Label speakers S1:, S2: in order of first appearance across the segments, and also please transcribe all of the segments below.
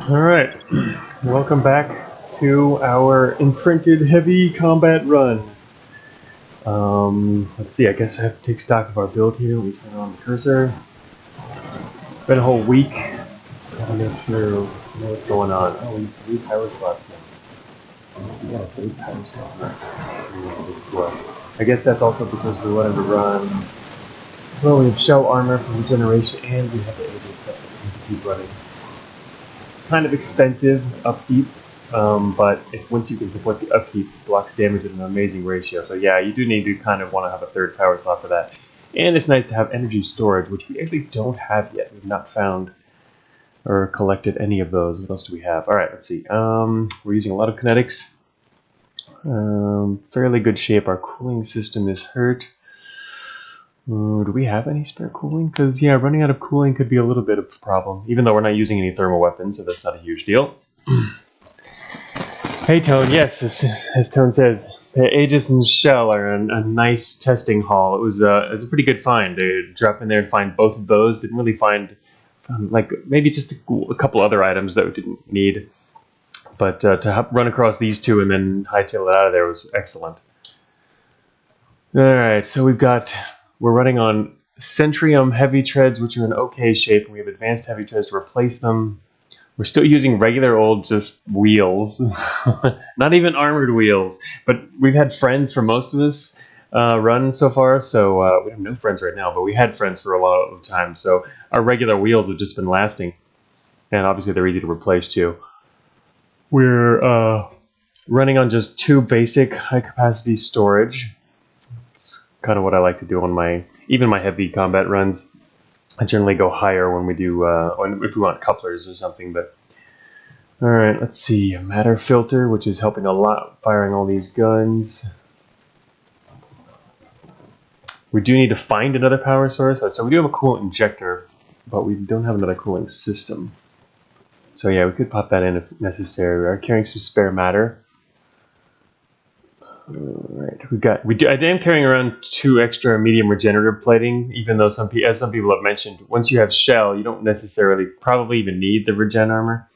S1: Alright, welcome back to our Imprinted heavy combat run. Let's see, I guess I have to take stock of our build here. Let me turn on the cursor. Been a whole week. Gotta make sure we know what's going on. Oh, we have 3 power slots now. We got a 3 power slot now. I guess that's also because we wanted to run. Well, we have shell armor for regeneration, and we have the Aegis stuff that we need to keep running. Kind of expensive upkeep, but once you can support the upkeep, it blocks damage at an amazing ratio. So yeah, you do need to kind of want to have a 3rd power slot for that. And it's nice to have energy storage, which we actually don't have yet. We've not found or collected any of those. What else do we have? All right, let's see. We're using a lot of kinetics. Fairly good shape. Our cooling system is hurt. Do we have any spare cooling? Because, yeah, running out of cooling could be a little bit of a problem, even though we're not using any thermal weapons, so that's not a huge deal. Hey, Tone, yes, as Tone says, the Aegis and Shell are a nice testing haul. It was a pretty good find. They drop in there and find both of those. Didn't really find, like, maybe just a couple other items that we didn't need. But to run across these two and then hightail it out of there was excellent. Alright, so we're running on Centrium heavy treads, which are in okay shape, and we have advanced heavy treads to replace them. We're still using regular old just wheels, not even armored wheels, but we've had friends for most of this run so far, so we have no friends right now, but we had friends for a lot of time, so our regular wheels have just been lasting, and obviously they're easy to replace too. We're running on just 2 basic high-capacity storage. Kind of what I like to do on even my heavy combat runs. I generally go higher when we do if we want couplers or something. But all right, let's see, a matter filter, which is helping a lot firing all these guns. We do need to find another power source. So we do have a coolant injector, but we don't have another cooling system. So yeah, we could pop that in if necessary. We are carrying some spare matter. Alright, I am carrying around 2 extra medium regenerative plating, even though as some people have mentioned, once you have shell, you don't necessarily probably even need the regen armor.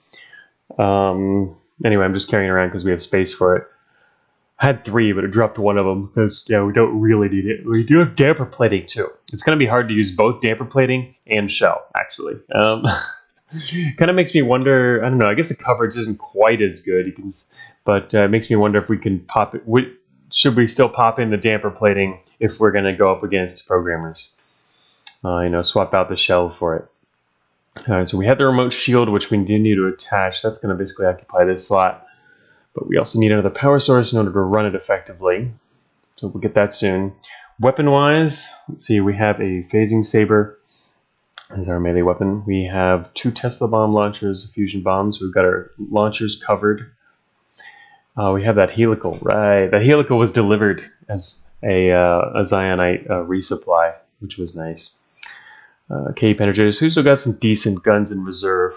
S1: Anyway, I'm just carrying it around because we have space for it. I had 3, but it dropped 1 of them because yeah, we don't really need it. We do have damper plating too. It's going to be hard to use both damper plating and shell, actually. Kind of makes me wonder. I don't know. I guess the coverage isn't quite as good, but it makes me wonder if we can pop it. Should we still pop in the damper plating if we're going to go up against programmers? Swap out the shell for it. Alright, so we have the remote shield, which we do need to attach. That's going to basically occupy this slot. But we also need another power source in order to run it effectively. So we'll get that soon. Weapon-wise, let's see, we have a phasing saber as our melee weapon. We have 2 Tesla bomb launchers, fusion bombs. We've got our launchers covered. We have that helical, right? That helical was delivered as a Zionite resupply, which was nice. KE penetrators. We still got some decent guns in reserve.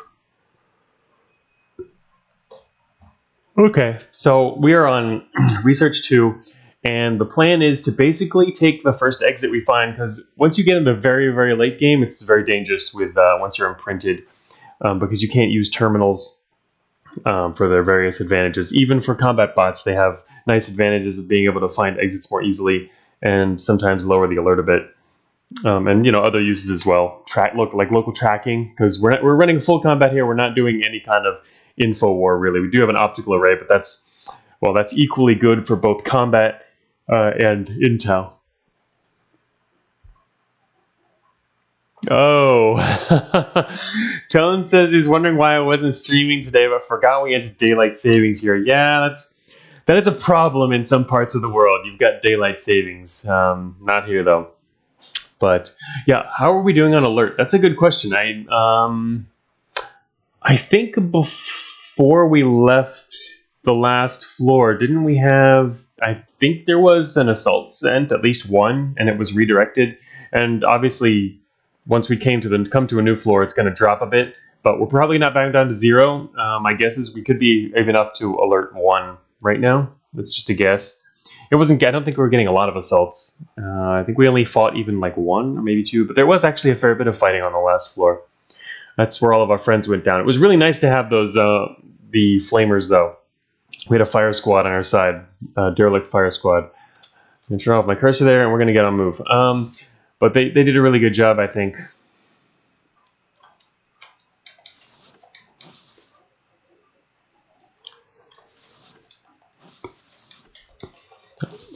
S1: Okay, so we are on Research 2, and the plan is to basically take the first exit we find, because once you get in the very, very late game, it's very dangerous with once you're imprinted, because you can't use terminals for their various advantages. Even for combat bots, they have nice advantages of being able to find exits more easily and sometimes lower the alert a bit. And other uses as well. Local tracking, because we're running full combat here. We're not doing any kind of info war really. We do have an optical array, but that's equally good for both combat and intel. Oh, Tone says he's wondering why I wasn't streaming today, but forgot we entered daylight savings here. Yeah, that is a problem in some parts of the world. You've got daylight savings. Not here though. But yeah, how are we doing on alert? That's a good question. I think before we left the last floor, didn't we have? I think there was an assault sent, at least one, and it was redirected. And obviously, once we come to a new floor, it's going to drop a bit, but we're probably not back down to 0. My guess is we could be even up to alert 1 right now. That's just a guess. I don't think we were getting a lot of assaults. I think we only fought even like 1 or maybe 2, but there was actually a fair bit of fighting on the last floor. That's where all of our friends went down. It was really nice to have those the flamers though. We had a fire squad on our side, derelict fire squad. I'm gonna turn off my cursor there, and we're gonna get on move. But they did a really good job, I think.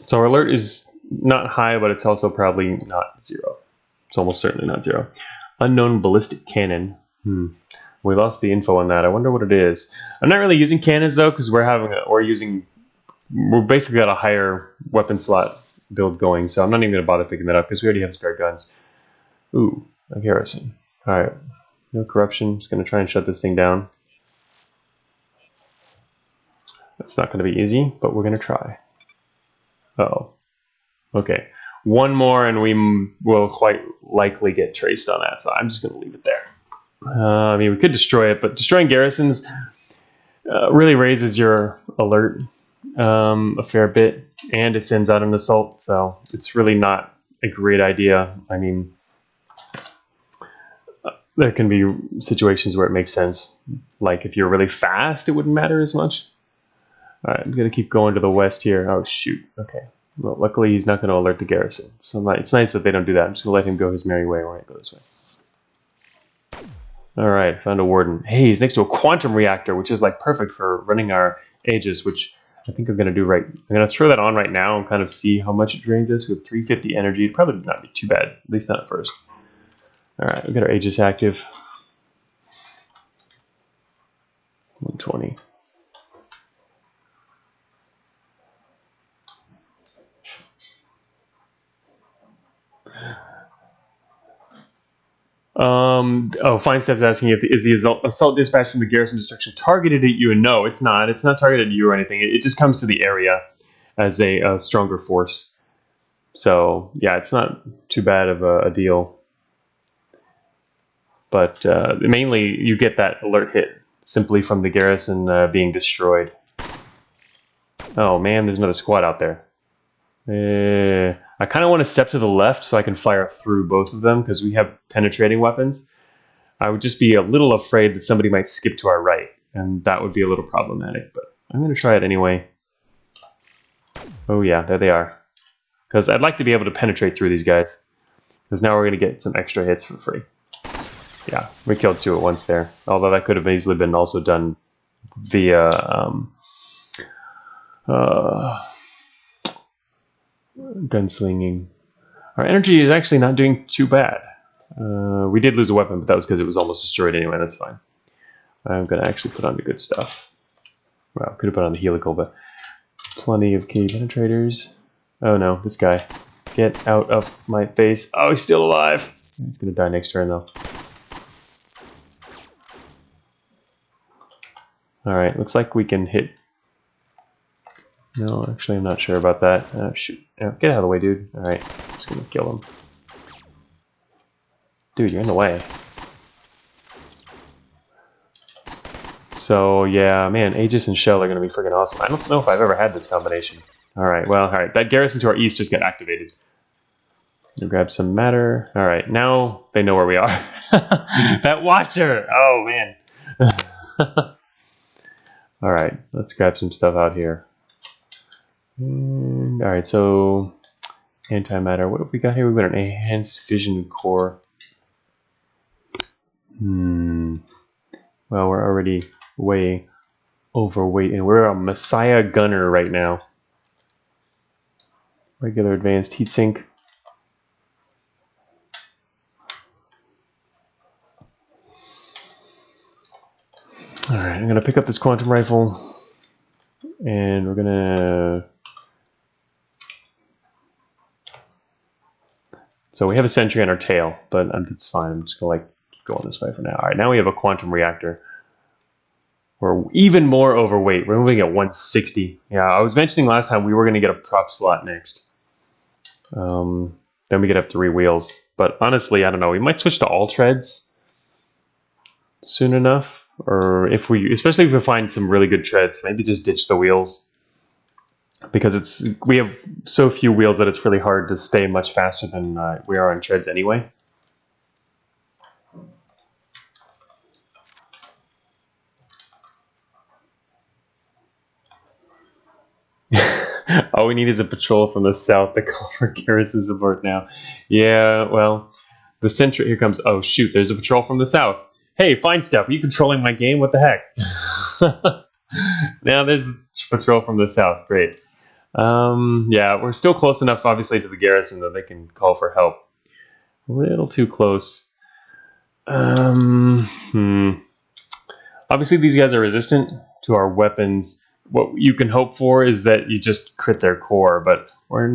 S1: So our alert is not high, but it's also probably not 0. It's almost certainly not 0. Unknown ballistic cannon. We lost the info on that. I wonder what it is. I'm not really using cannons though, because we're basically got a higher weapon slot build going, so I'm not even gonna bother picking that up because we already have spare guns. Ooh, a garrison. All right, no corruption. Just gonna try and shut this thing down. That's not gonna be easy, but we're gonna try. Uh-oh. Okay. One more and we will quite likely get traced on that, so I'm just going to leave it there. I mean, we could destroy it, but destroying garrisons really raises your alert a fair bit, and it sends out an assault, so it's really not a great idea. I mean, there can be situations where it makes sense. Like if you're really fast, it wouldn't matter as much. All right, I'm going to keep going to the west here. Oh, shoot. Okay. Well, luckily, he's not going to alert the garrison. So it's nice that they don't do that. I'm just going to let him go his merry way. We're going to go this way. All right, found a warden. Hey, he's next to a quantum reactor, which is like perfect for running our Aegis, which I think I'm going to do right. I'm going to throw that on right now and kind of see how much it drains us. We have 350 energy. It'd probably not be too bad, at least not at first. All right, we got our Aegis active. 120. Fine Step's asking is the assault dispatch from the garrison destruction targeted at you? And no, it's not. It's not targeted at you or anything. It just comes to the area as a stronger force. So yeah, it's not too bad of a deal. But mainly you get that alert hit simply from the garrison being destroyed. Oh man, there's another squad out there. I kind of want to step to the left so I can fire through both of them because we have penetrating weapons. I would just be a little afraid that somebody might skip to our right, and that would be a little problematic, but I'm going to try it anyway. Oh yeah, there they are. Because I'd like to be able to penetrate through these guys, because now we're going to get some extra hits for free. Yeah, we killed 2 at once there, although that could have easily been also done via gunslinging. Our energy is actually not doing too bad. We did lose a weapon, but that was because it was almost destroyed anyway. That's fine. I'm going to actually put on the good stuff. Well, could have put on the helical, but plenty of key penetrators. Oh no, this guy. Get out of my face. Oh, he's still alive. He's going to die next turn, though. Alright, looks like we can hit... No, actually, I'm not sure about that. Oh, shoot. Oh, get out of the way, dude. Alright, just going to kill him. Dude, you're in the way. So, yeah, man, Aegis and Shell are going to be freaking awesome. I don't know if I've ever had this combination. Alright, well, alright. That garrison to our east just got activated. Gonna grab some matter. Alright, now they know where we are. That Watcher! Oh, man. Alright, let's grab some stuff out here. Alright, so... Antimatter. What have we got here? We've got an enhanced vision core. Well, we're already way overweight, and we're a Messiah gunner right now. Regular advanced heatsink. Alright, I'm going to pick up this quantum rifle, and we're going to... So we have a sentry on our tail, but it's fine. I'm just going to keep going this way for now. Alright, now we have a quantum reactor. We're even more overweight. We're moving at 160. Yeah, I was mentioning last time we were going to get a prop slot next. Then we could have 3 wheels. But honestly, I don't know. We might switch to all treads soon enough. Or especially if we find some really good treads, maybe just ditch the wheels. Because we have so few wheels that it's really hard to stay much faster than we are on treads anyway. All we need is a patrol from the south to call for garrison support now. Yeah, well, the sentry here comes. Oh shoot, there's a patrol from the south. Hey, fine stuff. Are you controlling my game? What the heck? Now there's a patrol from the south. Great. Yeah, we're still close enough, obviously, to the garrison that they can call for help. A little too close. Obviously, these guys are resistant to our weapons. What you can hope for is that you just crit their core, but we're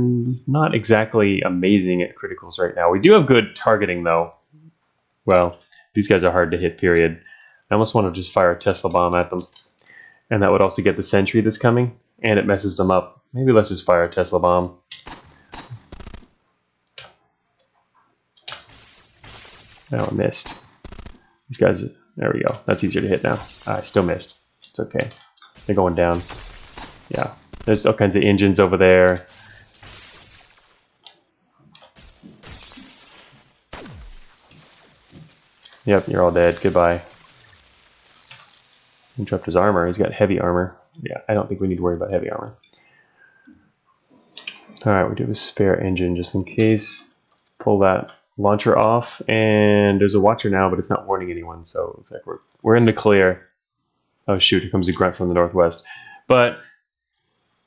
S1: not exactly amazing at criticals right now. We do have good targeting, though. Well, these guys are hard to hit, period. I almost want to just fire a Tesla bomb at them. And that would also get the sentry that's coming, and it messes them up. Maybe let's just fire a Tesla bomb. Oh, I missed. These guys, there we go. That's easier to hit now. I still missed. It's okay. They're going down. Yeah, there's all kinds of engines over there. Yep, you're all dead. Goodbye. Interrupt his armor. He's got heavy armor. Yeah, I don't think we need to worry about heavy armor. Alright, we do have a spare engine just in case. Let's pull that launcher off, and there's a watcher now, but it's not warning anyone, so it looks like we're in the clear. Oh shoot, here comes a grunt from the northwest. But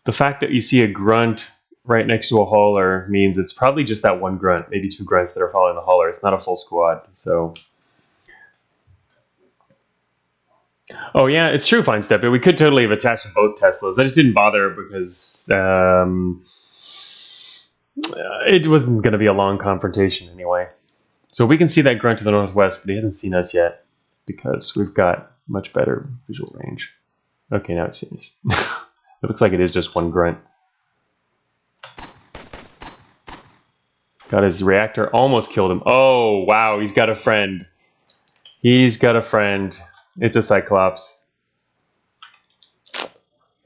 S1: the fact that you see a grunt right next to a hauler means it's probably just that one grunt, maybe two grunts that are following the hauler. It's not a full squad, so... Oh yeah, it's true, Fine Step. We could totally have attached both Teslas. I just didn't bother because it wasn't going to be a long confrontation anyway. So we can see that grunt to the northwest, but he hasn't seen us yet because we've got much better visual range. Okay, now he's seen us. It looks like it is just one grunt. Got his reactor, almost killed him. Oh, wow, he's got a friend. He's got a friend. It's a Cyclops.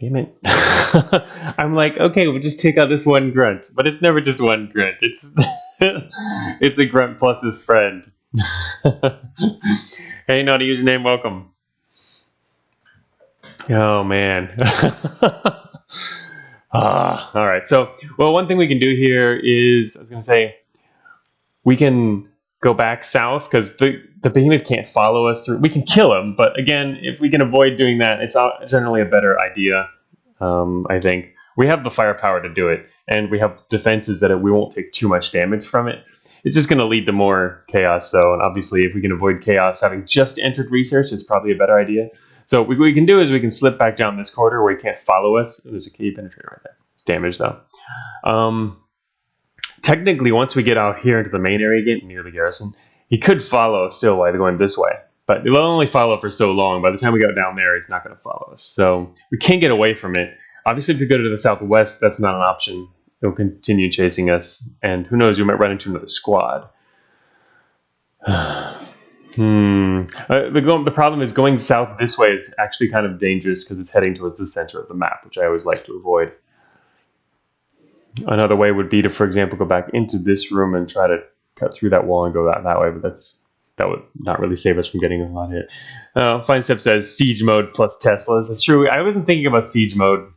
S1: Damn it. I'm like, okay, we'll just take out this one grunt. But it's never just one grunt. It's it's a grunt plus his friend. Hey, naughty username, welcome. Oh, man. All right. So, well, one thing we can do here is, I was going to say, we can go back south because the behemoth can't follow us through. We can kill him, but again, if we can avoid doing that, it's generally a better idea. I think we have the firepower to do it, and we have defenses that we won't take too much damage from it. It's just going to lead to more chaos, though, and obviously, if we can avoid chaos, having just entered research is probably a better idea. So what we can do is we can slip back down this corridor where he can't follow us. There's a key penetrator right there. It's damaged, though. Technically, once we get out here into the main area again, near the garrison, he could follow still while they're going this way. But he'll only follow for so long. By the time we go down there, he's not going to follow us. So we can't get away from it. Obviously, if we go to the southwest, that's not an option. He'll continue chasing us. And who knows, we might run into another squad. The problem is going south this way is actually kind of dangerous because it's heading towards the center of the map, which I always like to avoid. Another way would be to, for example, go back into this room and try to cut through that wall and go that way, but that would not really save us from getting a lot hit. Fine Step says siege mode plus Teslas. That's true. I wasn't thinking about siege mode.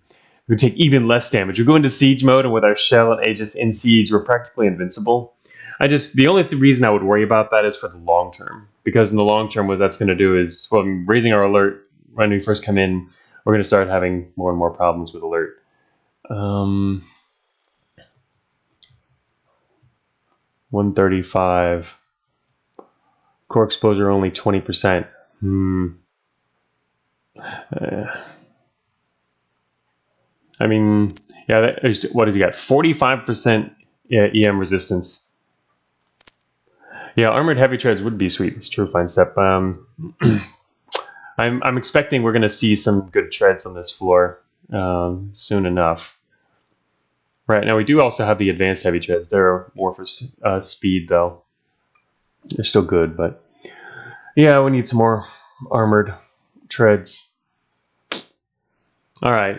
S1: We would take even less damage. We go into siege mode, and with our shell and Aegis in siege, we're practically invincible. The only reason I would worry about that is for the long term, because in the long term, what that's going to do is, well, raising our alert when we first come in, we're going to start having more and more problems with alert. 135. Core exposure only 20%. I mean, yeah, what has he got? 45% EM resistance. Yeah, armored heavy treads would be sweet. It's true, Fine Step. I'm expecting we're going to see some good treads on this floor soon enough. Right, now we do also have the advanced heavy treads. They're more for speed, though. They're still good, but yeah, we need some more armored treads. All right.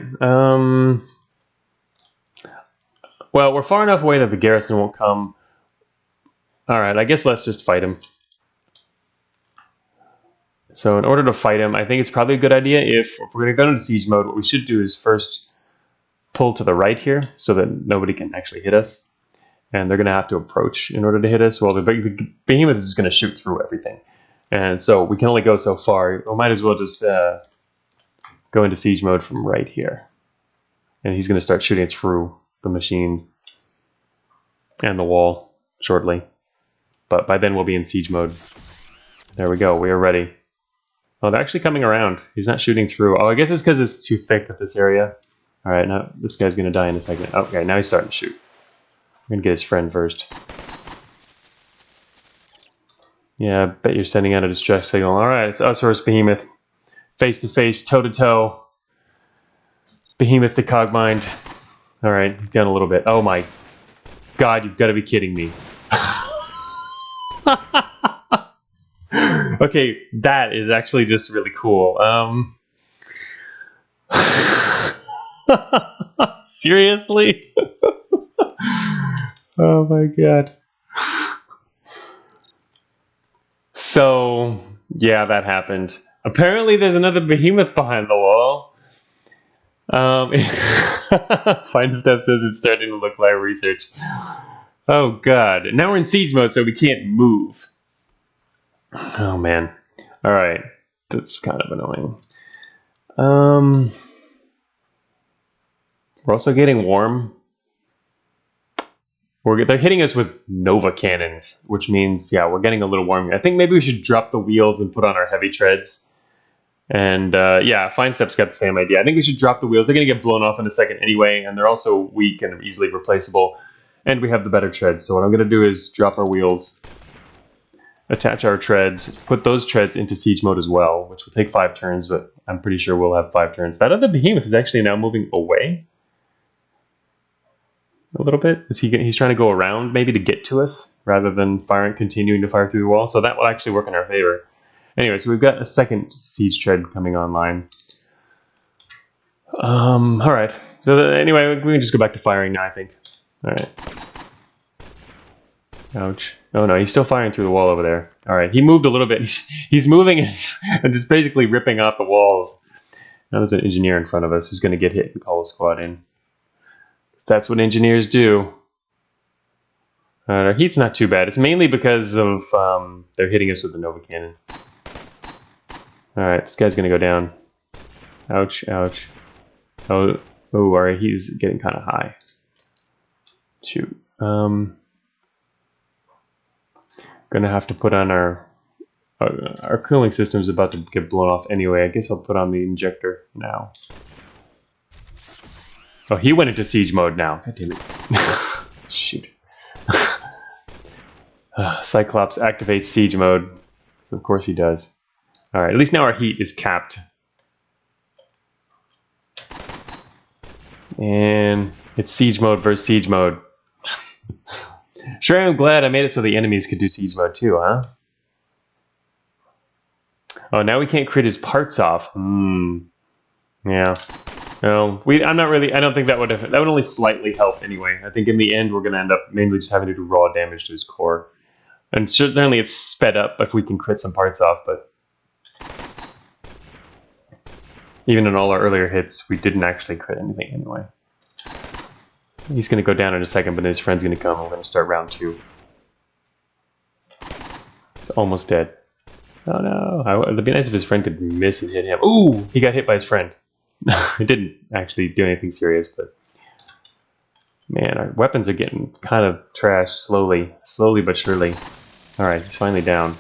S1: Well, we're far enough away that the garrison won't come. All right, I guess let's just fight him. So in order to fight him, I think it's probably a good idea if we're going to go into siege mode, what we should do is first pull to the right here so that nobody can actually hit us. And they're going to have to approach in order to hit us. Well, the behemoth is going to shoot through everything. And so we can only go so far. We might as well just go into siege mode from right here. And he's going to start shooting through the machines and the wall shortly. But by then we'll be in siege mode. There we go. We are ready. Oh, they're actually coming around. He's not shooting through. Oh, I guess it's because it's too thick at this area. All right, now this guy's going to die in a second. Okay, now he's starting to shoot. I'm going to get his friend first. Yeah, I bet you're sending out a distress signal. All right, it's us versus Behemoth. Face to face, toe to toe. Behemoth to Cogmind. All right, he's down a little bit. Oh my God, you've got to be kidding me. Okay, that is actually just really cool. Seriously? Oh my God. So, yeah, that happened. Apparently there's another behemoth behind the wall. Fine Step says it's starting to look like research. Oh God. Now we're in siege mode, so we can't move. Oh man. Alright. That's kind of annoying. We're also getting warm. They're hitting us with Nova cannons, which means, yeah, we're getting a little warm. I think maybe we should drop the wheels and put on our heavy treads. And yeah, Fine Step's got the same idea. I think we should drop the wheels. They're going to get blown off in a second anyway, and they're also weak and easily replaceable. And we have the better treads. So what I'm going to do is drop our wheels, attach our treads, put those treads into siege mode as well, which will take 5 turns, but I'm pretty sure we'll have 5 turns. That other behemoth is actually now moving away a little bit. He's trying to go around maybe to get to us rather than continuing to fire through the wall. So that will actually work in our favor. Anyway, so we've got a second siege tread coming online. All right. So anyway, we can just go back to firing now, I think. All right. Ouch. Oh no, he's still firing through the wall over there. All right, he moved a little bit. He's moving and just basically ripping out the walls. Now there's an engineer in front of us who's going to get hit and call a squad in. That's what engineers do. Our heat's not too bad. It's mainly because of they're hitting us with the Nova cannon. Alright, this guy's gonna go down. Ouch, ouch. Oh, alright, he's getting kind of high. Shoot. Gonna have to put on our cooling system's about to get blown off anyway. I guess I'll put on the injector now. Oh, he went into siege mode now. God damn it. Shoot. Cyclops activates siege mode. So of course he does. Alright, at least now our heat is capped. And it's siege mode versus siege mode. Sure, I'm glad I made it so the enemies could do siege mode too, huh? Oh, now we can't crit his parts off. Yeah. No, I don't think that would only slightly help anyway. I think in the end we're going to end up mainly just having to do raw damage to his core. And certainly it's sped up if we can crit some parts off, but even in all our earlier hits, we didn't actually crit anything anyway. He's going to go down in a second, but his friend's going to come. We're going to start round 2. He's almost dead. Oh no. It'd be nice if his friend could miss and hit him. Ooh, he got hit by his friend. It didn't actually do anything serious, but man, our weapons are getting kind of trashed slowly but surely. Alright, he's finally down.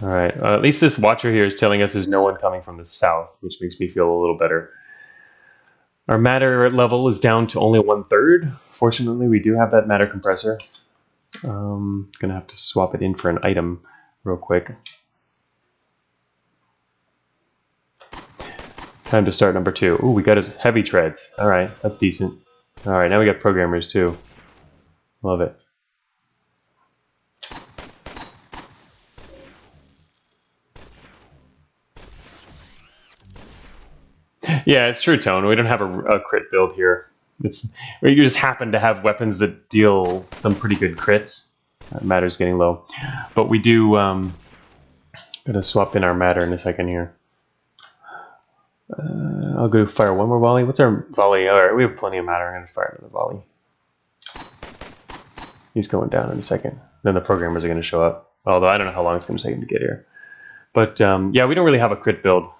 S1: Alright, at least this watcher here is telling us there's no one coming from the south, which makes me feel a little better. Our matter level is down to only 1/3. Fortunately, we do have that matter compressor. Gonna have to swap it in for an item real quick. Time to start number 2. Ooh, we got his heavy treads. Alright, that's decent. Alright, now we got programmers too. Love it. Yeah, it's true, Tone. We don't have a crit build here. You just happen to have weapons that deal some pretty good crits. Matter's getting low. But we do... gonna swap in our matter in a second here. I'll go fire one more volley. What's our volley? Alright, we have plenty of matter. I'm going to fire another volley. He's going down in a second. Then the programmers are going to show up. Although I don't know how long it's going to take him to get here. But yeah, we don't really have a crit build.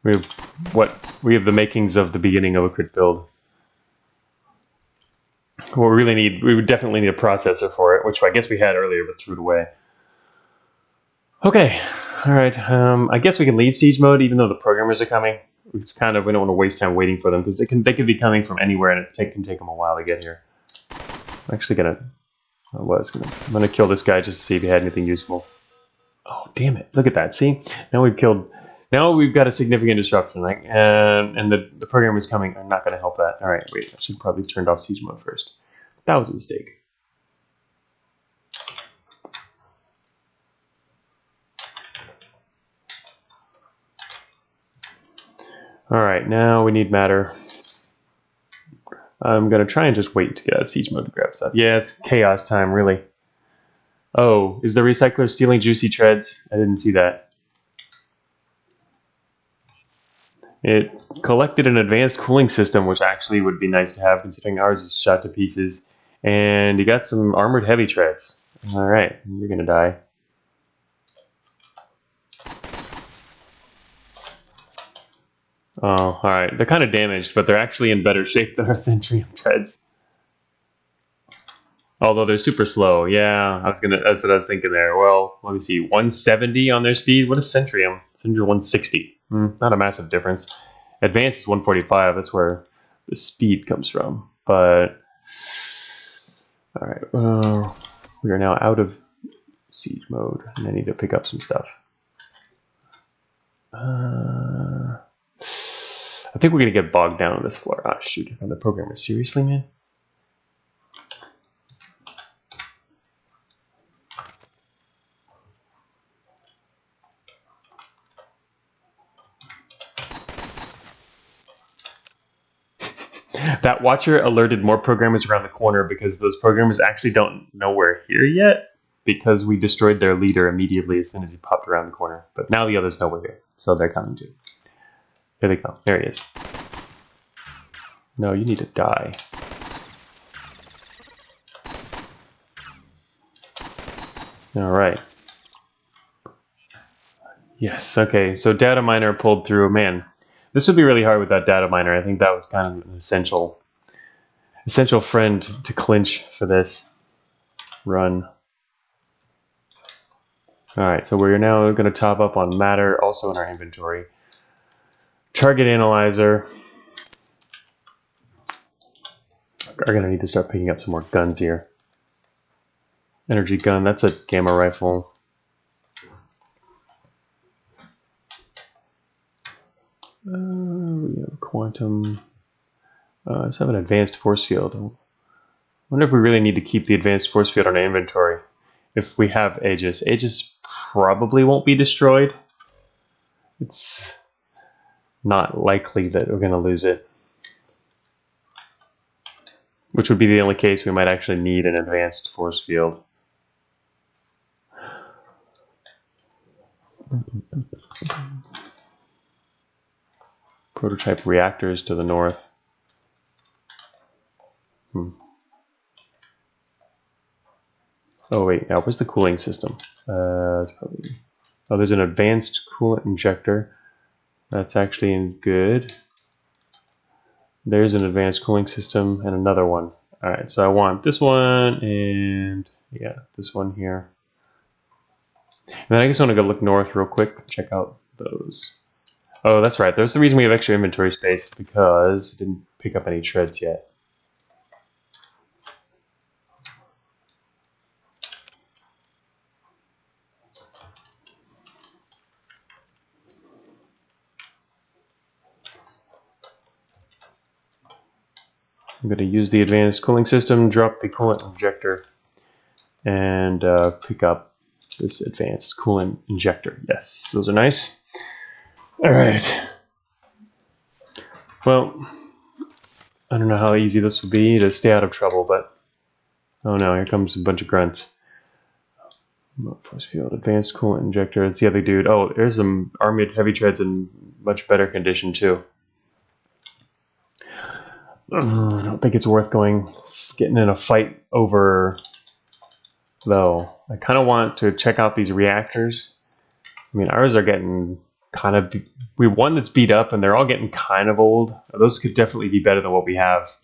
S1: We have the makings of the beginning of a crit build. What we really need, we would definitely need a processor for it, which I guess we had earlier but threw it away. Okay, alright, I guess we can leave siege mode even though the programmers are coming. It's kind of, we don't want to waste time waiting for them because they could be coming from anywhere and it can take them a while to get here. I'm actually gonna, I'm gonna kill this guy just to see if he had anything useful. Oh, damn it, look at that, see? Now we've got a significant disruption, right? And the programmers coming are not going to help that. Alright, wait, I should probably turn off siege mode first. That was a mistake. Alright, now we need matter. I'm going to try and just wait to get out of siege mode to grab stuff. Yeah, it's chaos time, really. Oh, is the recycler stealing juicy treads? I didn't see that. It collected an advanced cooling system, which actually would be nice to have considering ours is shot to pieces. And you got some armored heavy treads. Alright, you're going to die. Oh, alright. They're kind of damaged, but they're actually in better shape than our Centrium treads. Although they're super slow. Yeah, that's what I was thinking there. Well, let me see. 170 on their speed? What is Centrium? Centrium 160. Not a massive difference. Advanced is 145. That's where the speed comes from. But alright, we are now out of siege mode, and I need to pick up some stuff. I think we're going to get bogged down on this floor. Ah, shoot, on the programmer. Seriously, man? That watcher alerted more programmers around the corner because those programmers actually don't know we're here yet because we destroyed their leader immediately as soon as he popped around the corner. But now the others know we're here, so they're coming too. Here they go. There he is. No, you need to die. Alright. Yes, okay, so data miner pulled through. Man, this would be really hard with that data miner. I think that was kind of an essential friend to clinch for this run. Alright, so we're now going to top up on matter, also in our inventory. Target analyzer. Are going to need to start picking up some more guns here. Energy gun, that's a gamma rifle. We have quantum. Let's have an advanced force field. I wonder if we really need to keep the advanced force field on our inventory. If we have Aegis. Aegis probably won't be destroyed. It's not likely that we're going to lose it. Which would be the only case we might actually need an advanced force field. Prototype reactors to the north. Oh wait, now where's the cooling system? It's probably... Oh, there's an advanced coolant injector. That's actually good. There's an advanced cooling system and another one. Alright, so I want this one and yeah, this one here. And then I just want to go look north real quick, check out those. Oh, that's right. There's the reason we have extra inventory space, because I didn't pick up any treads yet. I'm going to use the advanced cooling system, drop the coolant injector, and pick up this advanced coolant injector. Yes, those are nice. Alright. Well, I don't know how easy this will be to stay out of trouble, but... Oh no, here comes a bunch of grunts. Force field, advanced coolant injector. That's the other dude. Oh, there's some armored heavy treads in much better condition too. I don't think it's worth getting in a fight over, though. I kind of want to check out these reactors. I mean, ours are getting kind of... We have one that's beat up, and they're all getting kind of old. Those could definitely be better than what we have.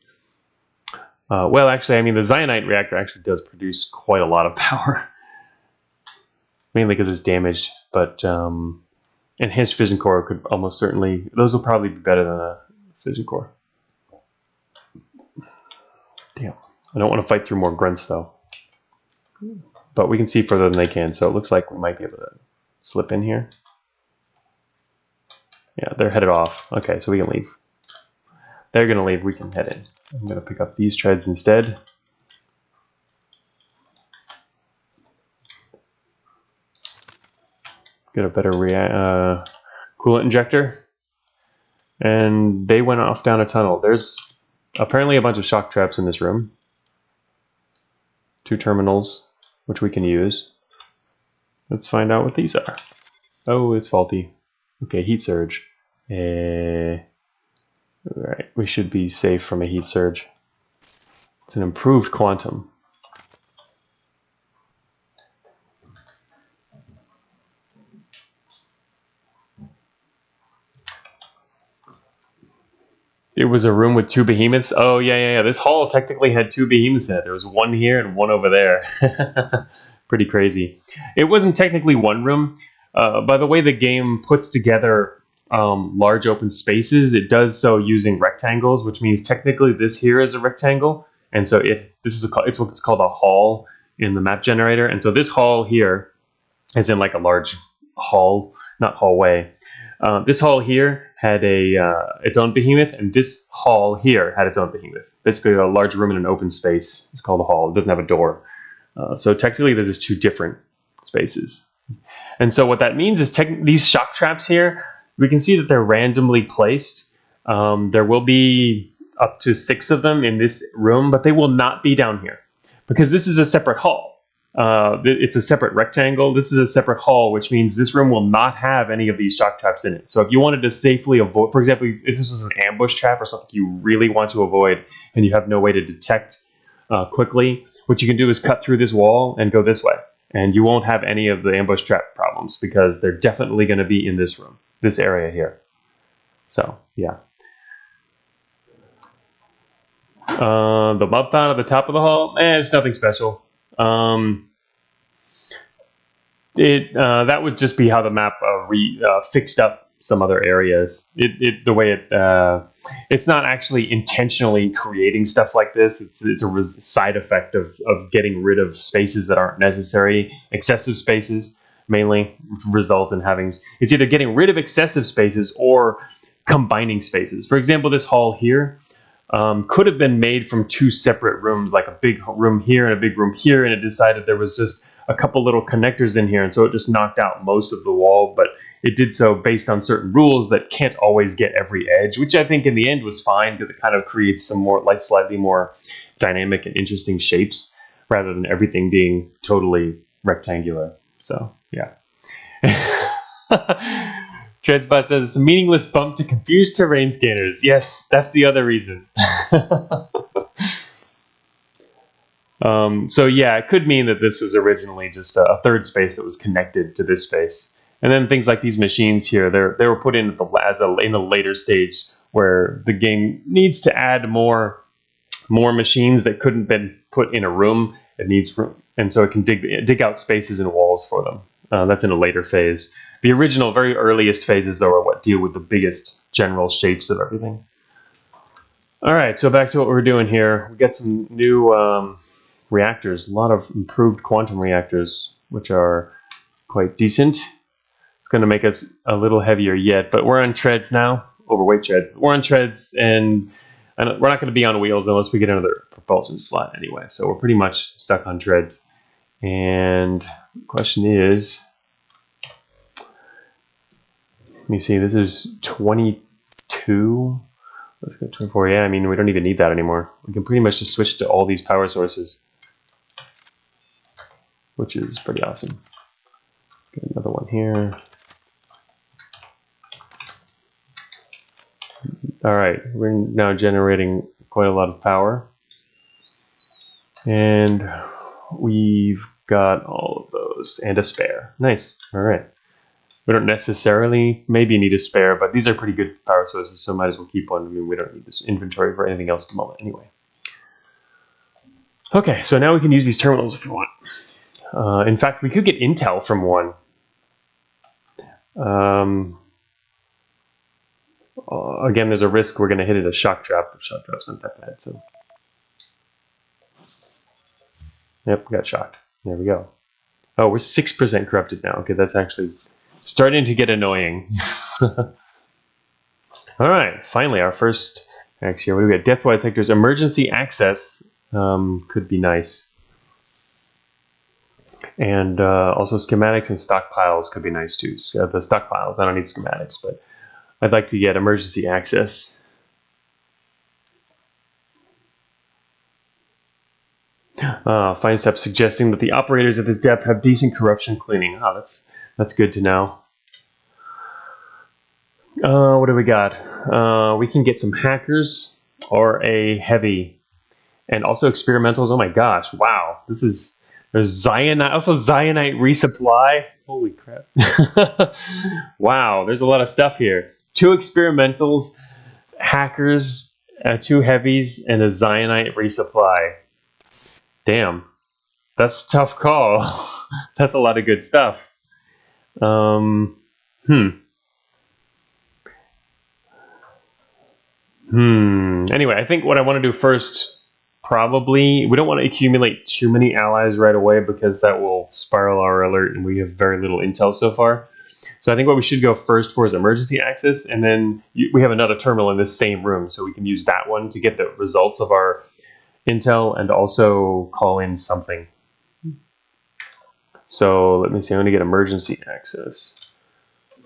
S1: Well, actually, I mean, the Zionite reactor actually does produce quite a lot of power. Mainly because it's damaged, but enhanced fission core could almost certainly... Those will probably be better than a fission core. Damn. I don't want to fight through more grunts, though. But we can see further than they can, so it looks like we might be able to slip in here. Yeah, they're headed off. Okay, so we can leave. They're going to leave, we can head in. I'm going to pick up these treads instead. Get a better coolant injector. And they went off down a tunnel. There's apparently a bunch of shock traps in this room. 2 terminals, which we can use. Let's find out what these are. Oh, it's faulty. Okay, heat surge. Alright, we should be safe from a heat surge. It's an improved quantum. It was a room with 2 behemoths. Oh, yeah. This hall technically had 2 behemoths in it. There was one here and one over there. Pretty crazy. It wasn't technically one room. By the way the game puts together large open spaces, it does so using rectangles, which means technically this here is a rectangle. And so it's what's called a hall in the map generator. And so this hall here is in like a large hall, not hallway. This hall here had its own behemoth, and this hall here had its own behemoth. Basically, a large room in an open space. It's called a hall. It doesn't have a door. So technically, there's just 2 different spaces. And so what that means is these shock traps here, we can see that they're randomly placed. There will be up to 6 of them in this room, but they will not be down here because this is a separate hall. It's a separate rectangle. This is a separate hall, which means this room will not have any of these shock traps in it. So if you wanted to safely avoid, for example, if this was an ambush trap or something you really want to avoid and you have no way to detect quickly, what you can do is cut through this wall and go this way. And you won't have any of the ambush trap problems because they're definitely going to be in this room, this area here. So, yeah. The mud found at the top of the hall, it's nothing special. That would just be how the map fixed up some other areas. It's not actually intentionally creating stuff like this. It's a side effect of getting rid of spaces that aren't necessary. Excessive spaces mainly result in it's either getting rid of excessive spaces or combining spaces. For example, this hall here could have been made from 2 separate rooms, like a big room here and a big room here, and it decided there was just a couple little connectors in here, and so it just knocked out most of the wall, but it did so based on certain rules that can't always get every edge, which I think in the end was fine because it kind of creates some more, like slightly more dynamic and interesting shapes rather than everything being totally rectangular. So, yeah. Treadspot says it's a meaningless bump to confuse terrain scanners. Yes, that's the other reason. So yeah, it could mean that this was originally just a 3rd space that was connected to this space. And then things like these machines here, they were put in in the later stage where the game needs to add more machines that couldn't been put in a room. It needs room, and so it can dig out spaces and walls for them. That's in a later phase. The original, very earliest phases, though, are what deal with the biggest general shapes of everything. All right, so back to what we're doing here. We got some new reactors, a lot of improved quantum reactors, which are quite decent. It's going to make us a little heavier yet, but we're on treads now, overweight tread. We're on treads, and we're not going to be on wheels unless we get another propulsion slot anyway, so we're pretty much stuck on treads. And the question is, let me see, this is 22. Let's go 24. Yeah, I mean, we don't even need that anymore. We can pretty much just switch to all these power sources. which is pretty awesome. Get another one here. All right, we're now generating quite a lot of power. And we've got all of those and a spare. Nice. All right. We don't necessarily maybe need a spare, but these are pretty good power sources, so might as well keep one. I mean, we don't need this inventory for anything else at the moment anyway. Okay, so now we can use these terminals if we want. In fact, we could get intel from one. Again, there's a risk we're going to hit it a shock trap, but shock trap's not that bad. So, yep, got shocked. There we go. Oh, we're 6% corrupted now. Okay, that's actually starting to get annoying. All right, finally, our first X here. What do we got? Depth-wide sectors. Emergency access could be nice. And also schematics and stockpiles could be nice too. The stockpiles, I don't need schematics, but I'd like to get emergency access. Fine step suggesting that the operators at this depth have decent corruption cleaning. Oh, that's good to know. What do we got? We can get some hackers or a heavy, and also experimentals. Oh my gosh! Wow, there's Zionite, also Zionite resupply. Holy crap! Wow, there's a lot of stuff here. 2 experimentals, hackers, 2 heavies, and a Zionite resupply. Damn, that's a tough call. That's a lot of good stuff. Anyway, I think what I want to do first, probably, we don't want to accumulate too many allies right away because that will spiral our alert and we have very little intel so far. So I think what we should go first for is emergency access, and then we have another terminal in this same room, so we can use that one to get the results of our intel and also call in something. So let me see, I'm going to get emergency access.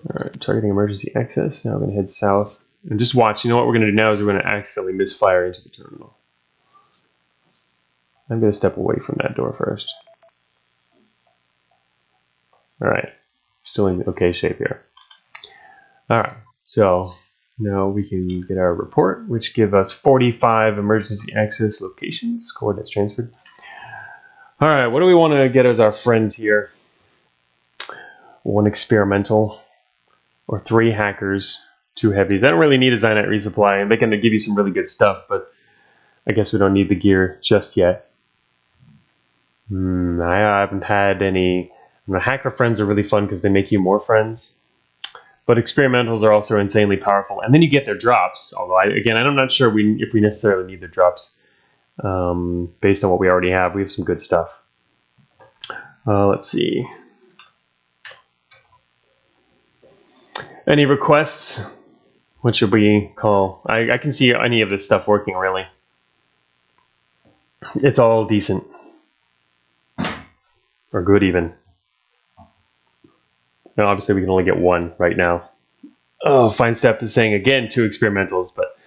S1: All right, targeting emergency access. Now we're going to head south. And just watch, you know what we're going to do now is we're going to accidentally misfire into the terminal. I'm going to step away from that door first. All right, still in okay shape here. All right, so now we can get our report, which give us 45 emergency access locations, coordinates transferred. All right, what do we want to get as our friends here? 1 experimental or 3 hackers, 2 heavies. I don't really need a Zionite resupply, and they can give you some really good stuff, but I guess we don't need the gear just yet. I haven't had any. The hacker friends are really fun because they make you more friends. But experimentals are also insanely powerful. And then you get their drops. Although, I'm not sure if we necessarily need their drops. Based on what we already have, we have some good stuff. Let's see. Any requests? What should we call? I can see any of this stuff working, really. It's all decent. Or good, even. Now, obviously, we can only get 1 right now. Oh, Fine Step is saying, again, 2 experimentals, but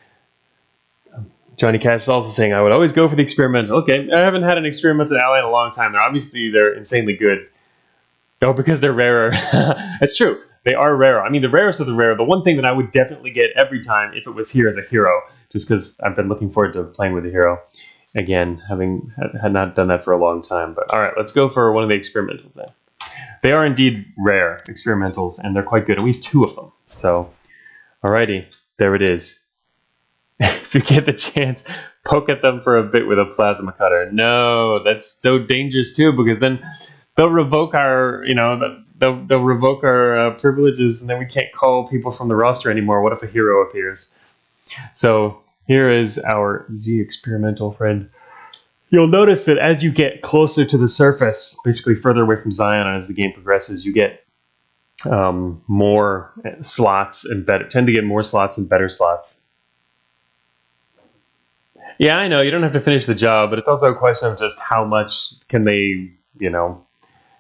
S1: Johnny Cash is also saying, I would always go for the experimental. Okay, I haven't had an experimental ally in a long time. They're insanely good. Oh, because they're rarer. It's true. They are rarer. I mean, the rarest of the rare. The one thing that I would definitely get every time if it was here as a hero, just because I've been looking forward to playing with a hero. Again, having had not done that for a long time. But all right, let's go for one of the experimentals then. They are indeed rare experimentals, and they're quite good. And we have 2 of them. So, alrighty, there it is. If you get the chance, poke at them for a bit with a plasma cutter. No, that's so dangerous too, because then they'll revoke our, they'll revoke our privileges, and then we can't call people from the roster anymore. What if a hero appears? So here is our Z experimental friend. You'll notice that as you get closer to the surface, basically further away from Zion as the game progresses, you get more slots and tend to get more slots and better slots. Yeah, I know, you don't have to finish the job, but it's also a question of just how much can they,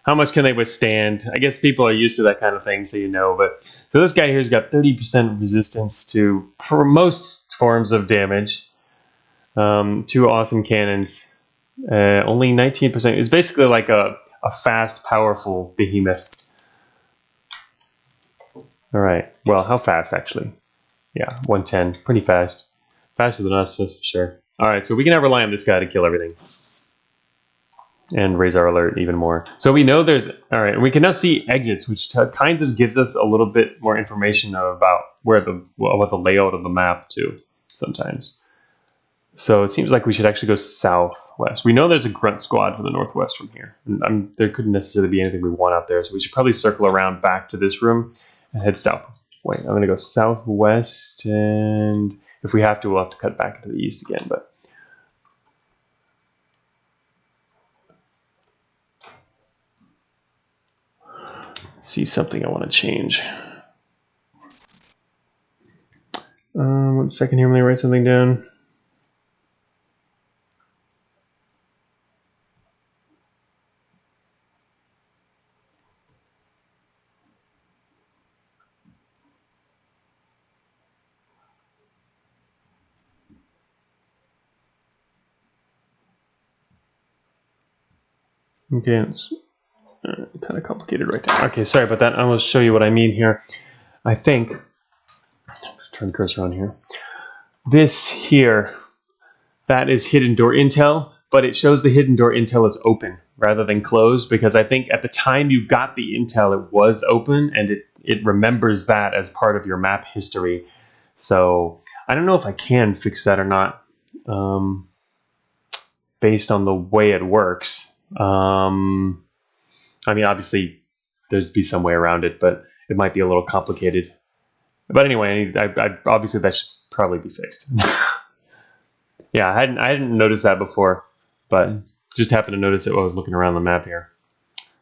S1: how much can they withstand? I guess people are used to that kind of thing, so but so this guy here's got 30% resistance to for most forms of damage. 2 awesome cannons. Only 19%. It's basically like a a fast, powerful behemoth. All right. Well, how fast actually? Yeah, 110. Pretty fast. Faster than us, that's for sure. All right, so we can now rely on this guy to kill everything. And raise our alert even more. So we know there's... All right, and we can now see exits, which kind of gives us a little bit more information about what the layout of the map, too, sometimes. So it seems like we should actually go southwest. We know there's a grunt squad to the northwest from here. And there couldn't necessarily be anything we want out there, so we should probably circle around back to this room and head south. Wait, I'm going to go southwest, and if we have to, we'll have to cut back into the east again, but... See something I want to change. 1 second here, let me write something down. Okay, it's kind of complicated right now. Okay, sorry about that. I will show you what I mean here. I think, turn the cursor on here. This here, that is hidden door intel, but it shows the hidden door intel is open rather than closed, because I think at the time you got the intel, it was open, and it remembers that as part of your map history. So I don't know if I can fix that or not, based on the way it works. I mean, obviously, there'd be some way around it, but it might be a little complicated. But anyway, I obviously that should probably be fixed. Yeah, I hadn't noticed that before, but just happened to notice it while I was looking around the map here.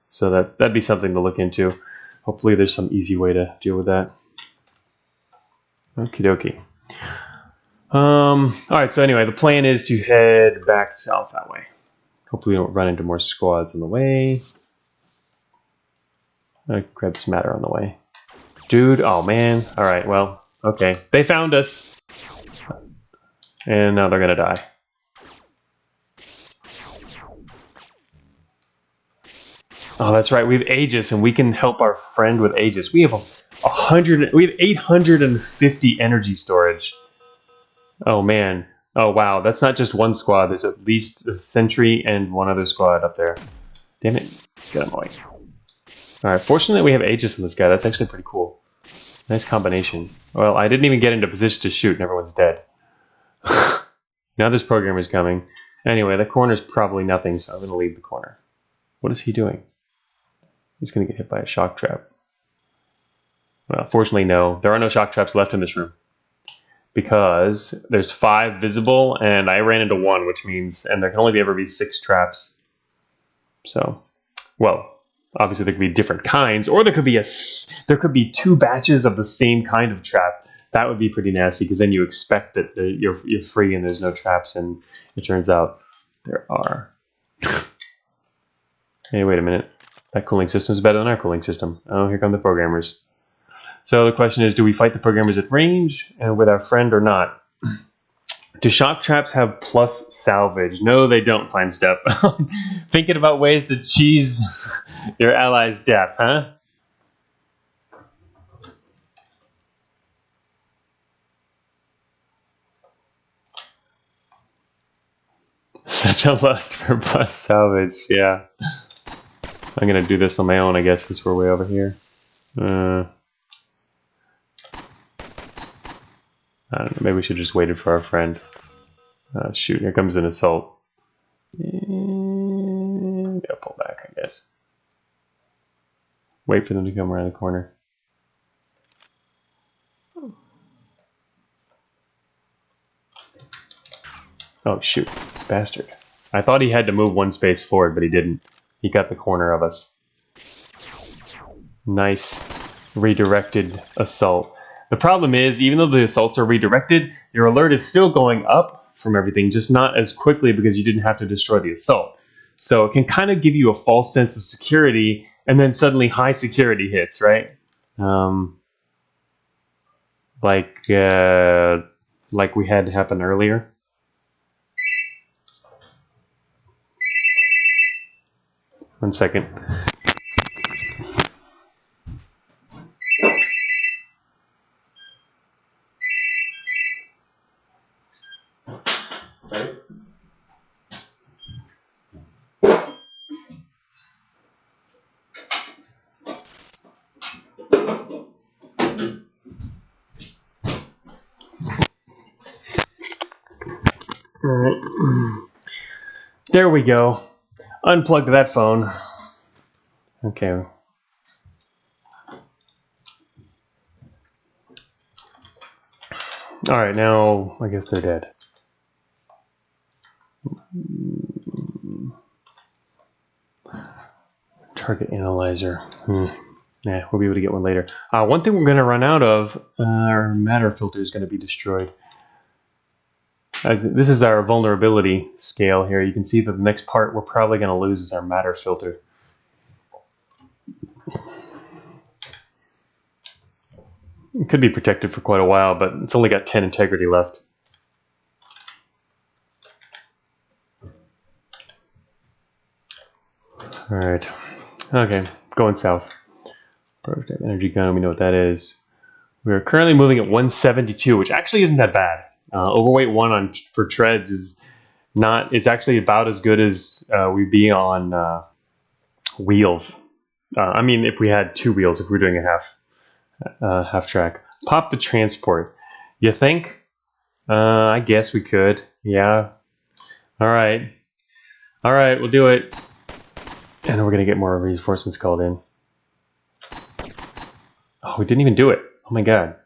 S1: So that'd be something to look into. Hopefully, there's some easy way to deal with that. Okie dokie. All right. So anyway, the plan is to head back south that way. Hopefully, we don't run into more squads on the way. I grab this matter on the way. Dude, oh man. All right, well, okay. They found us. And now they're going to die. Oh, that's right. We have Aegis, and we can help our friend with Aegis. We have 850 energy storage. Oh man. Oh wow. That's not just one squad. There's at least a sentry and one other squad up there. Damn it. Get him away. All right. Fortunately, we have Aegis in this guy. That's actually pretty cool. Nice combination. Well, I didn't even get into position to shoot, and everyone's dead. Now this programmer's coming. Anyway, the corner's probably nothing, so I'm going to leave the corner. What is he doing? He's going to get hit by a shock trap. Well, fortunately, no. There are no shock traps left in this room, because there's 5 visible, and I ran into 1, which means, and there can only ever be 6 traps. So, well, obviously there could be different kinds, or there could be 2 batches of the same kind of trap. That would be pretty nasty, because then you expect that you're free and there's no traps, and it turns out there are. Hey, wait a minute. That cooling system is better than our cooling system. Oh, here come the programmers. So the question is, do we fight the programmers at range and with our friend or not? Do shock traps have plus salvage? No, they don't, Fine Step. Thinking about ways to cheese your ally's death, huh? Such a lust for plus salvage, yeah. I'm going to do this on my own, I guess, since we're way over here. I don't know, maybe we should just waited for our friend. Shoot, here comes an assault. And yeah, pull back, I guess. Wait for them to come around the corner. Oh, shoot. Bastard. I thought he had to move 1 space forward, but he didn't. He got the corner of us. Nice. Redirected assault. The problem is, even though the assaults are redirected, your alert is still going up from everything, just not as quickly because you didn't have to destroy the assault. So it can kind of give you a false sense of security, and then suddenly high security hits, right? Like we had happen earlier. 1 second. Alright. There we go. Unplugged that phone. Okay. Alright, now I guess they're dead. Target analyzer. Yeah, we'll be able to get one later. One thing we're going to run out of, our matter filter is going to be destroyed. As this is our vulnerability scale here. You can see that the next part we're probably going to lose is our matter filter. It could be protected for quite a while, but it's only got 10 integrity left. Alright. Okay, going south. Prototype energy gun, we know what that is. We are currently moving at 172, which actually isn't that bad. Overweight 1 for treads is not. It's actually about as good as we'd be on wheels. I mean, if we had 2 wheels, if we were doing a half track. Pop the transport. You think? I guess we could. Yeah. All right. All right, we'll do it. And we're gonna get more reinforcements called in. Oh, we didn't even do it. Oh my god.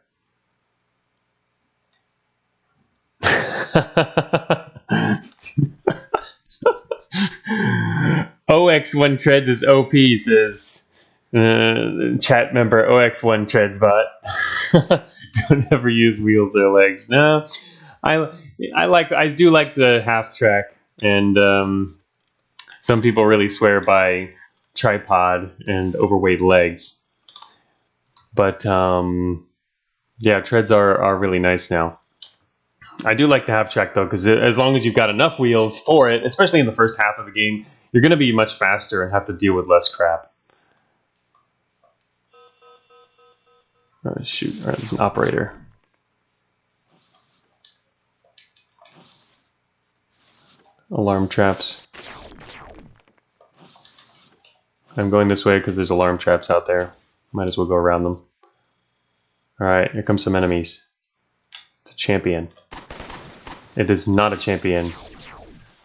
S1: OX1 Treads is OP, says chat member OX1 Treads bot. Don't ever use wheels or legs. No, I do like the half track, and some people really swear by tripod and overweight legs. But yeah, treads are really nice now. I do like the half track though, because as long as you've got enough wheels for it, especially in the first half of the game, you're going to be much faster and have to deal with less crap. Oh, shoot, all right, there's an operator. Alarm traps. I'm going this way because there's alarm traps out there. Might as well go around them. Alright, here come some enemies. It's a champion. It is not a champion.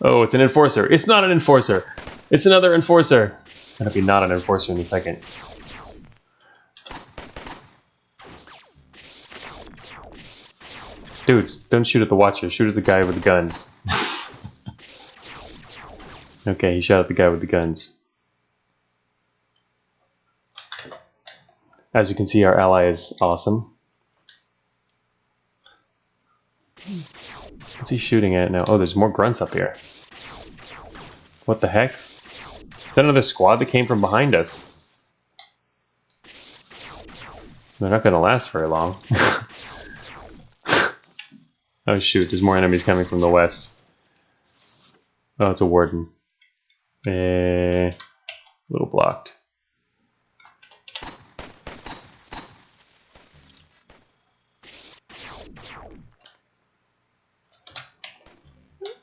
S1: Oh, it's an enforcer. It's not an enforcer. It's another enforcer. It's gonna be not an enforcer in a second. Dudes, don't shoot at the watcher. Shoot at the guy with the guns. Okay, he shot at the guy with the guns. As you can see, our ally is awesome. What's he shooting at now? Oh, there's more grunts up here. What the heck? Is that another squad that came from behind us? They're not going to last very long. Oh shoot, there's more enemies coming from the west. Oh, it's a warden. A little blocked.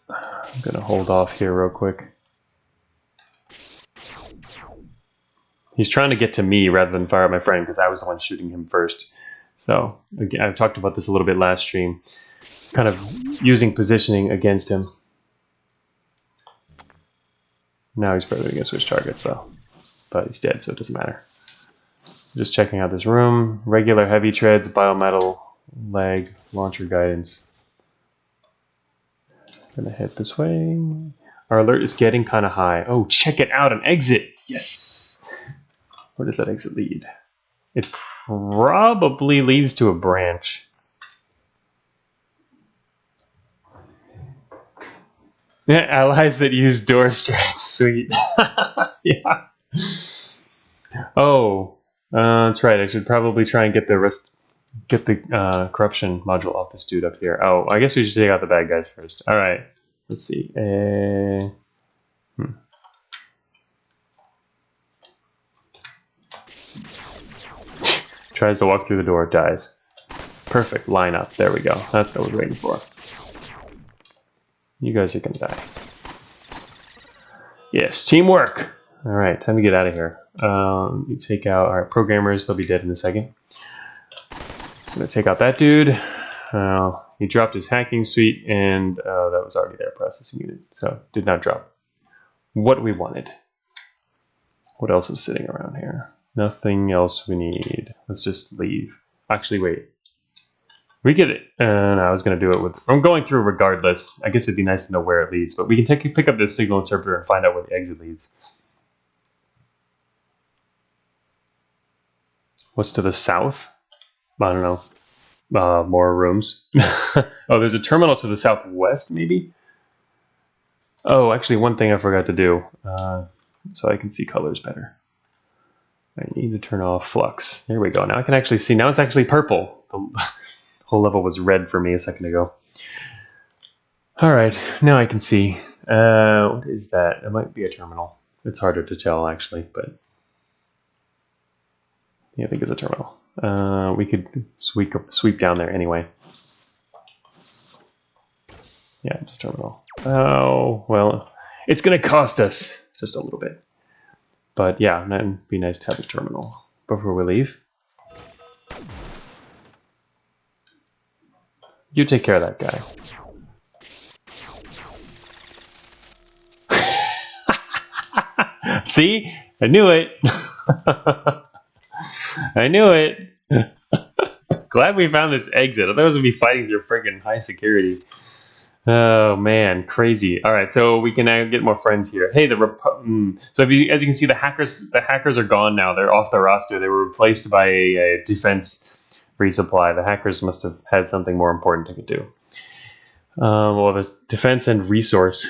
S1: I'm gonna hold off here real quick. He's trying to get to me rather than fire at my friend because I was the one shooting him first. So again, I've talked about this a little bit last stream. Kind of using positioning against him. Now he's probably going to switch targets though. But he's dead, so it doesn't matter. Just checking out this room. Regular heavy treads, biometal, leg, launcher guidance. Gonna head this way. Our alert is getting kind of high. Oh, check it out, an exit! Yes! Where does that exit lead? It probably leads to a branch. Yeah, allies that use door strats. Sweet. Yeah. Oh, that's right. I should probably try and get the corruption module off this dude up here. Oh, I guess we should take out the bad guys first. All right. Let's see. Tries to walk through the door, dies. Perfect lineup. There we go. That's what we're waiting for. You guys are gonna die. Yes, teamwork. All right, time to get out of here. You take out our programmers. They'll be dead in a second. I'm gonna take out that dude. He dropped his hacking suite, and that was already there, processing unit. So did not drop what we wanted. What else is sitting around here? Nothing else we need. Let's just leave. Actually, wait. We get it. No, I was going to do it with... I'm going through regardless. I guess it'd be nice to know where it leads, but we can pick up this signal interpreter and find out where the exit leads. What's to the south? I don't know. More rooms. Oh, there's a terminal to the southwest, maybe? Oh, actually, one thing I forgot to do. So I can see colors better. I need to turn off flux. There we go. Now I can actually see. Now it's actually purple. The whole level was red for me a second ago. All right, now I can see. What is that? It might be a terminal. It's harder to tell, actually, but yeah, I think it's a terminal. We could sweep down there anyway. Yeah, just terminal. Oh, well, it's going to cost us just a little bit. But yeah, that'd be nice to have a terminal before we leave. You take care of that guy. See? I knew it. I knew it. Glad we found this exit. Otherwise we'd be fighting through freaking high security. Oh man, crazy! All right, so we can now get more friends here. Hey, so as you can see, the hackers are gone now. They're off the roster. They were replaced by a defense resupply. The hackers must have had something more important to do. Well, there's defense and resource.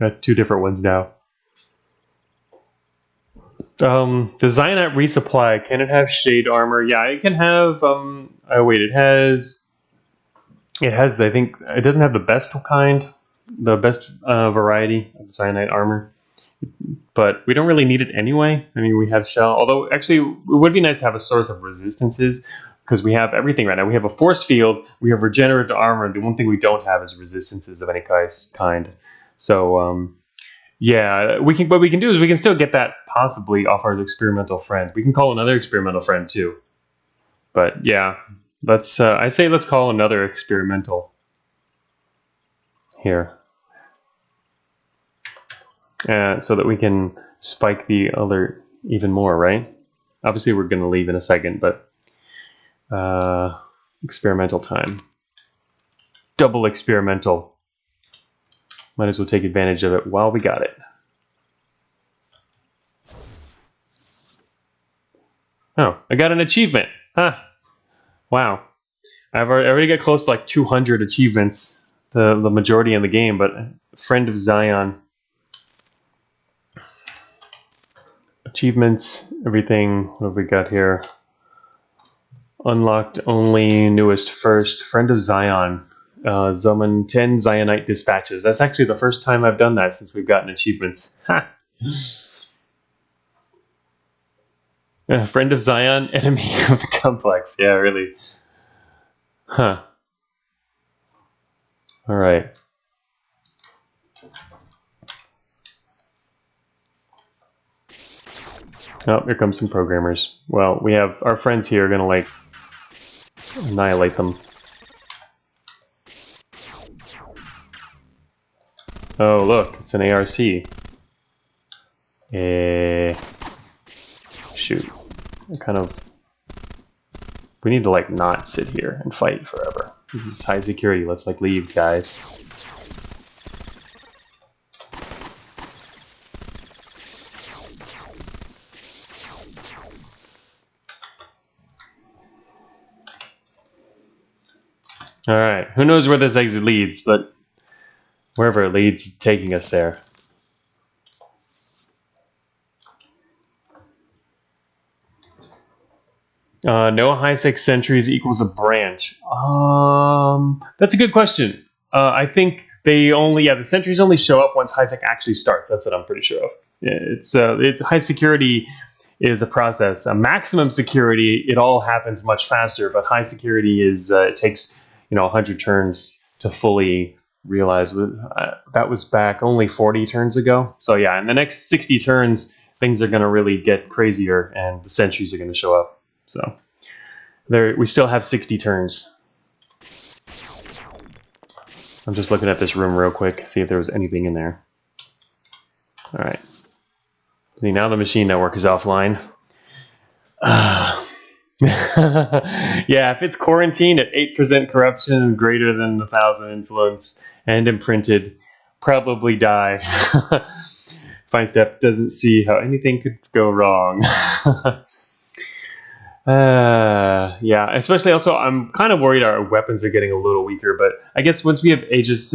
S1: Got two different ones now. The Zionite resupply, can it have shade armor? Yeah, it can have. Oh wait, it has. I think, it doesn't have the best kind, the best variety of Cyanide armor, but we don't really need it anyway. I mean, we have shell, although actually it would be nice to have a source of resistances, because we have everything right now. We have a force field, we have regenerative armor, the one thing we don't have is resistances of any kind. So, yeah, what we can do is we can still get that possibly off our experimental friend. We can call another experimental friend too. But yeah. I say let's call another experimental here, so that we can spike the other even more, right? Obviously, we're going to leave in a second, but experimental time, double experimental. Might as well take advantage of it while we got it. Oh, I got an achievement, huh? Wow, I already got close to like 200 achievements, the majority in the game, but Friend of Zion. Achievements, everything, what have we got here? Unlocked only, newest first, Friend of Zion. Summon 10 Zionite dispatches. That's actually the first time I've done that since we've gotten achievements. Ha! Friend of Zion, enemy of the complex. Yeah, really. Huh. All right. Oh, here comes some programmers. Well, we have our friends here are gonna like annihilate them. Oh, look, it's an ARC. Shoot. We need to like not sit here and fight forever. This is high security. Let's like leave, guys. All right. Who knows where this exit leads, but wherever it leads, it's taking us there. No high-sec sentries equals a branch. That's a good question. I think the sentries only show up once high-sec actually starts. That's what I'm pretty sure of. Yeah, it's high security. is a process. A maximum security, it all happens much faster, but high security is it takes 100 turns to fully realize. That was back only 40 turns ago. So yeah, in the next 60 turns, things are going to really get crazier, and the sentries are going to show up. So we still have 60 turns. I'm just looking at this room real quick, see if there was anything in there. All right. See, now the machine network is offline. Yeah, if it's quarantined at 8% corruption, greater than 1,000 influence, and imprinted, probably die. Fine Step doesn't see how anything could go wrong. Yeah, especially also, I'm kind of worried our weapons are getting a little weaker, but I guess since we have Aegis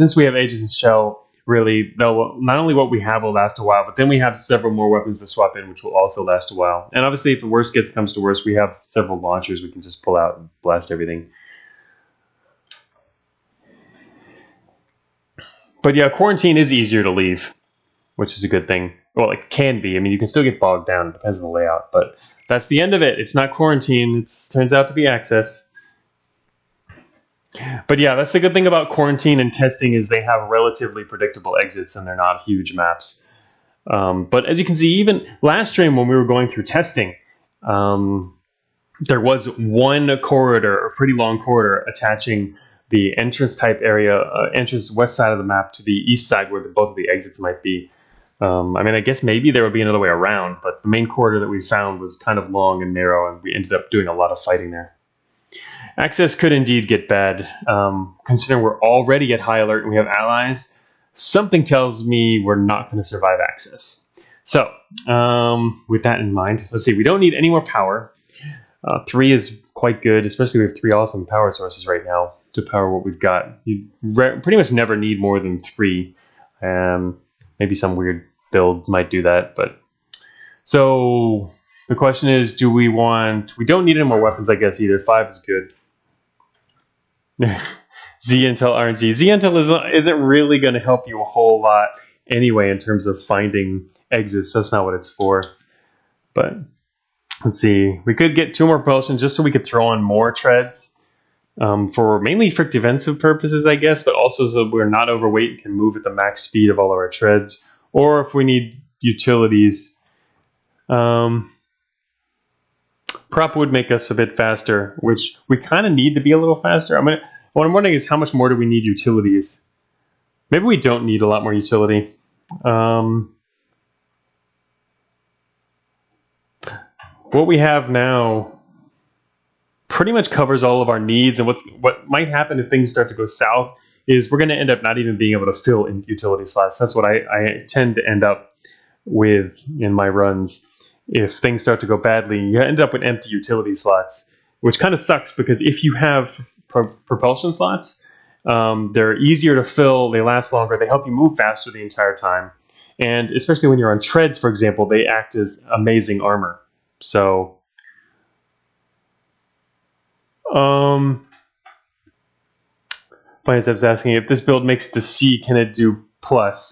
S1: in Shell, really, not only what we have will last a while, but then we have several more weapons to swap in, which will also last a while. And obviously, if the worst comes to worst, we have several launchers we can just pull out and blast everything. But yeah, quarantine is easier to leave, which is a good thing. Well, it can be. I mean, you can still get bogged down. It depends on the layout, but that's the end of it. It's not quarantine. It turns out to be access. But yeah, that's the good thing about quarantine and testing is they have relatively predictable exits and they're not huge maps. But as you can see, even last stream when we were going through testing, there was one corridor, a pretty long corridor, attaching the entrance type area, entrance west side of the map to the east side where both of the exits might be. I mean, I guess maybe there would be another way around, but the main corridor that we found was kind of long and narrow, and we ended up doing a lot of fighting there. Access could indeed get bad. Considering we're already at high alert and we have allies, something tells me we're not going to survive access. So, with that in mind, let's see. We don't need any more power. 3 is quite good, especially we have 3 awesome power sources right now to power what we've got. You pretty much never need more than 3. Maybe some weird builds might do that, but so the question is, do we don't need any more weapons, I guess, either. 5 is good. Z-Intel RNG. Z-Intel isn't really going to help you a whole lot anyway in terms of finding exits. That's not what it's for. But let's see. We could get 2 more propulsion just so we could throw on more treads. Mainly for defensive purposes, I guess, but also so we're not overweight and can move at the max speed of all of our treads. Or if we need utilities. Prop would make us a bit faster, which we kind of need to be a little faster. What I'm wondering is how much more do we need utilities? Maybe we don't need a lot more utility. What we have now pretty much covers all of our needs, and what might happen if things start to go south is we're going to end up not even being able to fill in utility slots. That's what I tend to end up with in my runs. If things start to go badly, you end up with empty utility slots, which kind of sucks because if you have propulsion slots, they're easier to fill, they last longer, they help you move faster the entire time, and especially when you're on treads, for example, they act as amazing armor. So, Bicep's asking if this build makes to C, can it do plus?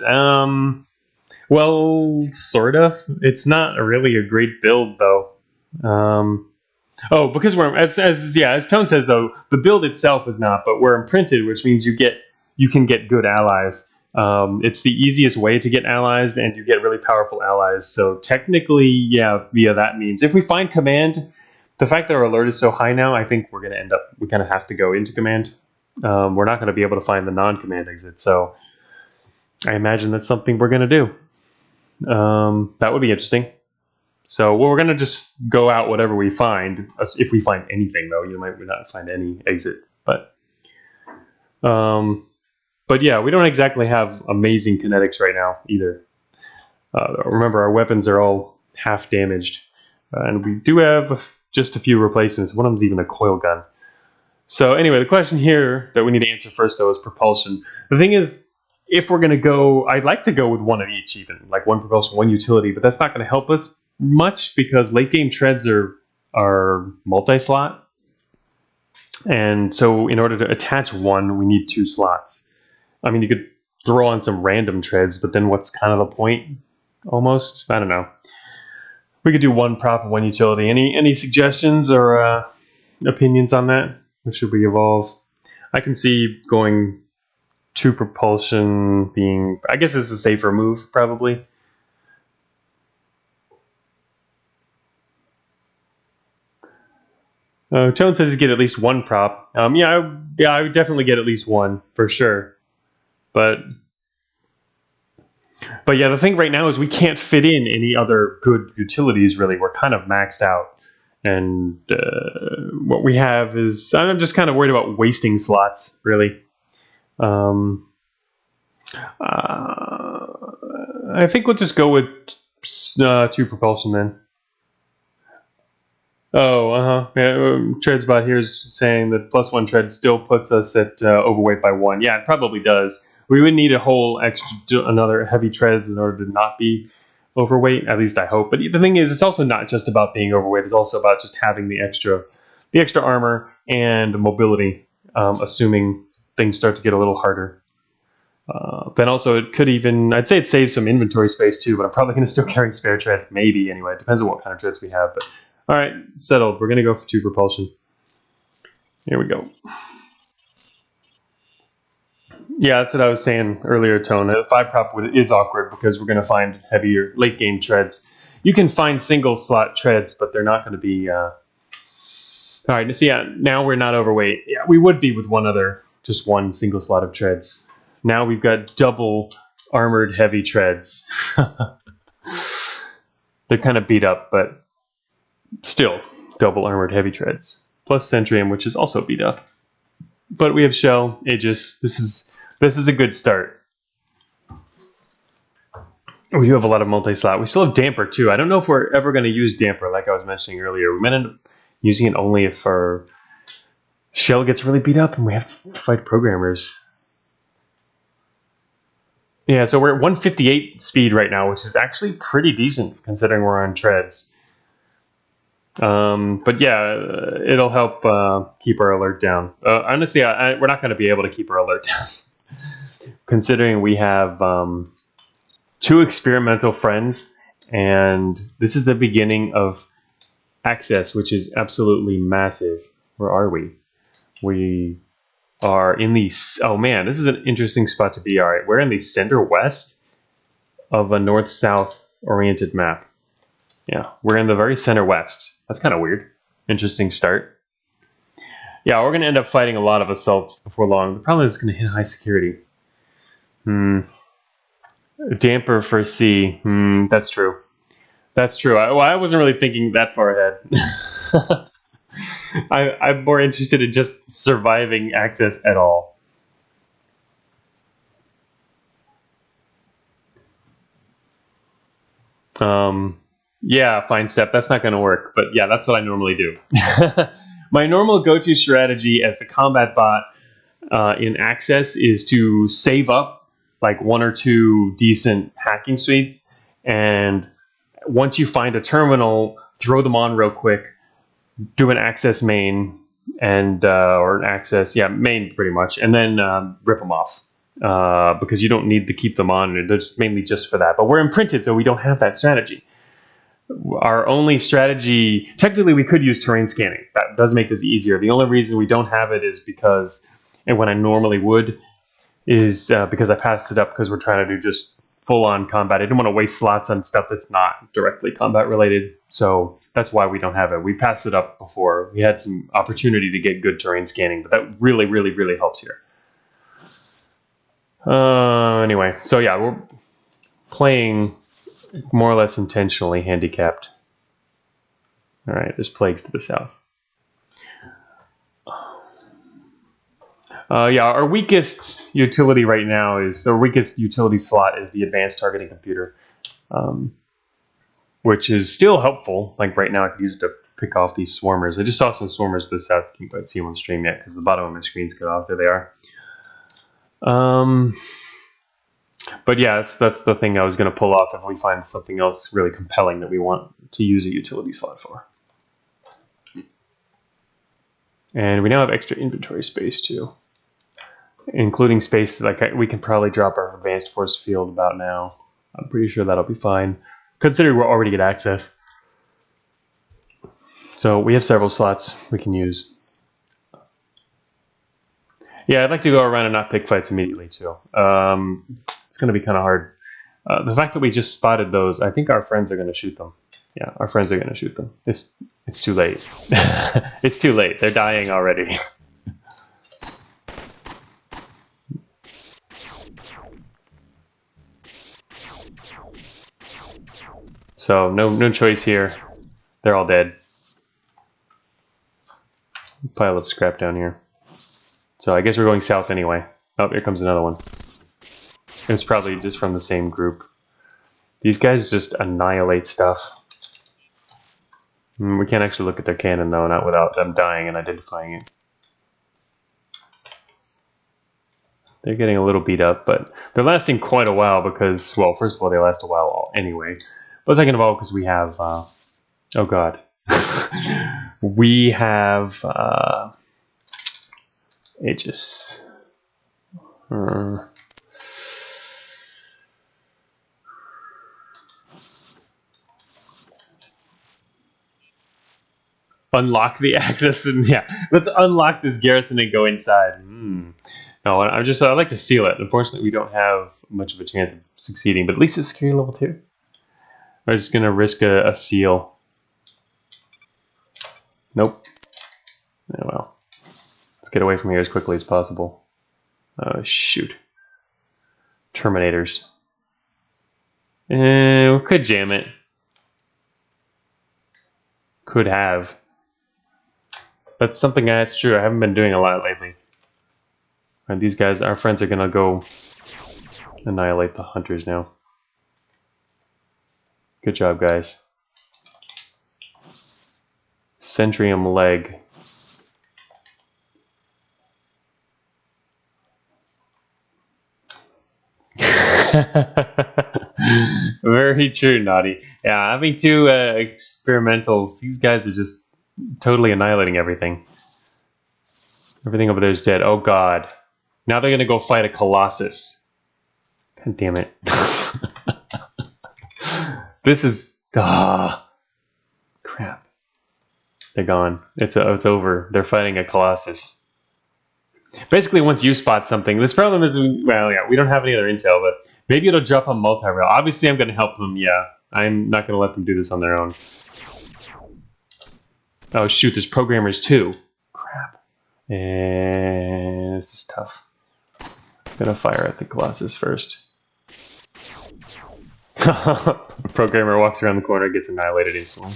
S1: Well, sort of. It's not really a great build, though. Because we're as Tone says, though, the build itself is not, but we're imprinted, which means you can get good allies. It's the easiest way to get allies, and you get really powerful allies. So technically, yeah, via that means if we find command, the fact that our alert is so high now, I think we're going to end up. We kind of have to go into command. We're not going to be able to find the non-command exit, so I imagine that's something we're going to do. That would be interesting. So we're going to just go out whatever we find. If we find anything, though, you might not find any exit. But yeah, we don't exactly have amazing kinetics right now either. Remember, our weapons are all half damaged, and we do have just a few replacements. One of them's even a coil gun. So anyway, the question here that we need to answer first, though, is propulsion. The thing is, if we're going to go, I'd like to go with one of each, even like 1 propulsion, 1 utility, but that's not going to help us much because late game treads are multi-slot, and so in order to attach 1, we need 2 slots. I mean, you could throw on some random treads, but then what's kind of the point? Almost, I don't know. We could do one prop and one utility. Any suggestions or opinions on that? Or should we evolve? I can see going 2 propulsion being, I guess it's a safer move, probably. Tone says you get at least 1 prop. Yeah, I would definitely get at least 1 for sure. But yeah, the thing right now is we can't fit in any other good utilities. Really, we're kind of maxed out, and what we have is I'm just kind of worried about wasting slots. Really, I think we'll just go with 2 propulsion then. Oh, yeah, Treadsbot here is saying that +1 tread still puts us at overweight by 1. Yeah, it probably does. We would need a whole another heavy treads in order to not be overweight. At least I hope. But the thing is, it's also not just about being overweight. It's also about just having the extra armor and mobility, assuming things start to get a little harder. Then also it could even, I'd say it saves some inventory space too, but I'm probably going to still carry spare treads, maybe anyway. It depends on what kind of treads we have. But all right, settled. We're going to go for 2 propulsion. Here we go. Yeah, that's what I was saying earlier, Tone. 5 prop is awkward because we're going to find heavier late game treads. You can find single slot treads, but they're not going to be. All right, so yeah, now we're not overweight. Yeah, we would be with just one single slot of treads. Now we've got double armored heavy treads. They're kind of beat up, but still double armored heavy treads. Plus Centrium, which is also beat up. But we have Shell, Aegis. This is a good start. We do have a lot of multi-slot. We still have Damper too. I don't know if we're ever going to use Damper, like I was mentioning earlier. We might end up using it only if our Shell gets really beat up and we have to fight programmers. Yeah, so we're at 158 speed right now, which is actually pretty decent considering we're on treads. But yeah, it'll help keep our alert down. Honestly, we're not going to be able to keep our alert down, considering we have 2 experimental friends, and this is the beginning of access, which is absolutely massive. Where are we? We are in the... Oh man, this is an interesting spot to be. All right, we're in the center west of a north-south oriented map. Yeah, we're in the very center west. That's kind of weird. Interesting start. Yeah, we're going to end up fighting a lot of assaults before long. The problem is it's going to hit high security. Damper for C. That's true. That's true. I wasn't really thinking that far ahead. I'm more interested in just surviving access at all. Yeah, fine step. That's not going to work. But yeah, that's what I normally do. My normal go-to strategy as a combat bot in Access is to save up like 1 or 2 decent hacking suites, and once you find a terminal, throw them on real quick, do an Access main, and or an Access, main pretty much, and then rip them off. Because you don't need to keep them on. They're just mainly just for that. But we're imprinted, so we don't have that strategy. Our only strategy, technically we could use terrain scanning. That does make this easier. The only reason we don't have it is because, and when I normally would, is because I passed it up because we're trying to do just full-on combat. I didn't want to waste slots on stuff that's not directly combat related. So that's why we don't have it. We passed it up before. We had some opportunity to get good terrain scanning, but that really, really, really helps here. Anyway, so yeah, we're playing more or less intentionally handicapped. All right, there's plagues to the south. Yeah, our weakest utility right now is, our weakest utility slot is the advanced targeting computer, which is still helpful. Like right now, I could use it to pick off these swarmers. I just saw some swarmers to the south. I can't quite see them on stream yet because the bottom of my screen's cut off. There they are. But yeah, that's the thing I was going to pull off if we find something else really compelling that we want to use a utility slot for. And we now have extra inventory space too, including space that we can probably drop our advanced force field about now. I'm pretty sure that'll be fine, considering we're already at access. So we have several slots we can use. Yeah, I'd like to go around and not pick fights immediately too. It's going to be kind of hard. The fact that we just spotted those, I think our friends are going to shoot them. Yeah, our friends are going to shoot them. It's too late. It's too late. They're dying already. So no choice here. They're all dead. Pile of scrap down here. So I guess we're going south anyway. Oh, here comes another one. It's probably just from the same group. These guys just annihilate stuff. We can't actually look at their cannon though, not without them dying and identifying it. They're getting a little beat up, but they're lasting quite a while because, well, first of all, they last a while anyway. But second of all, because we have, oh god. We have, Aegis. Unlock the access and yeah, let's unlock this garrison and go inside. No, I like to seal it. Unfortunately, we don't have much of a chance of succeeding, but at least it's security level 2. We're just gonna risk a seal. Nope. Oh well. Let's get away from here as quickly as possible. Oh shoot. Terminators. We could jam it. Could have. That's something that's true. I haven't been doing a lot lately. And these guys, our friends, are gonna go annihilate the hunters now. Good job, guys. Centrium leg. Very true, Naughty. Yeah, having 2 experimentals, these guys are just totally annihilating everything. Everything over there is dead. Oh god. Now they're gonna go fight a Colossus. God damn it. This is... crap. They're gone. It's over. They're fighting a Colossus. Basically, once you spot something, this problem is, well, yeah, we don't have any other intel, but maybe it'll drop on multi-rail. Obviously, I'm going to help them, yeah. I'm not going to let them do this on their own. Oh, shoot, there's programmers too. Crap. And this is tough. I'm going to fire at the Colossus first. The programmer walks around the corner, gets annihilated instantly.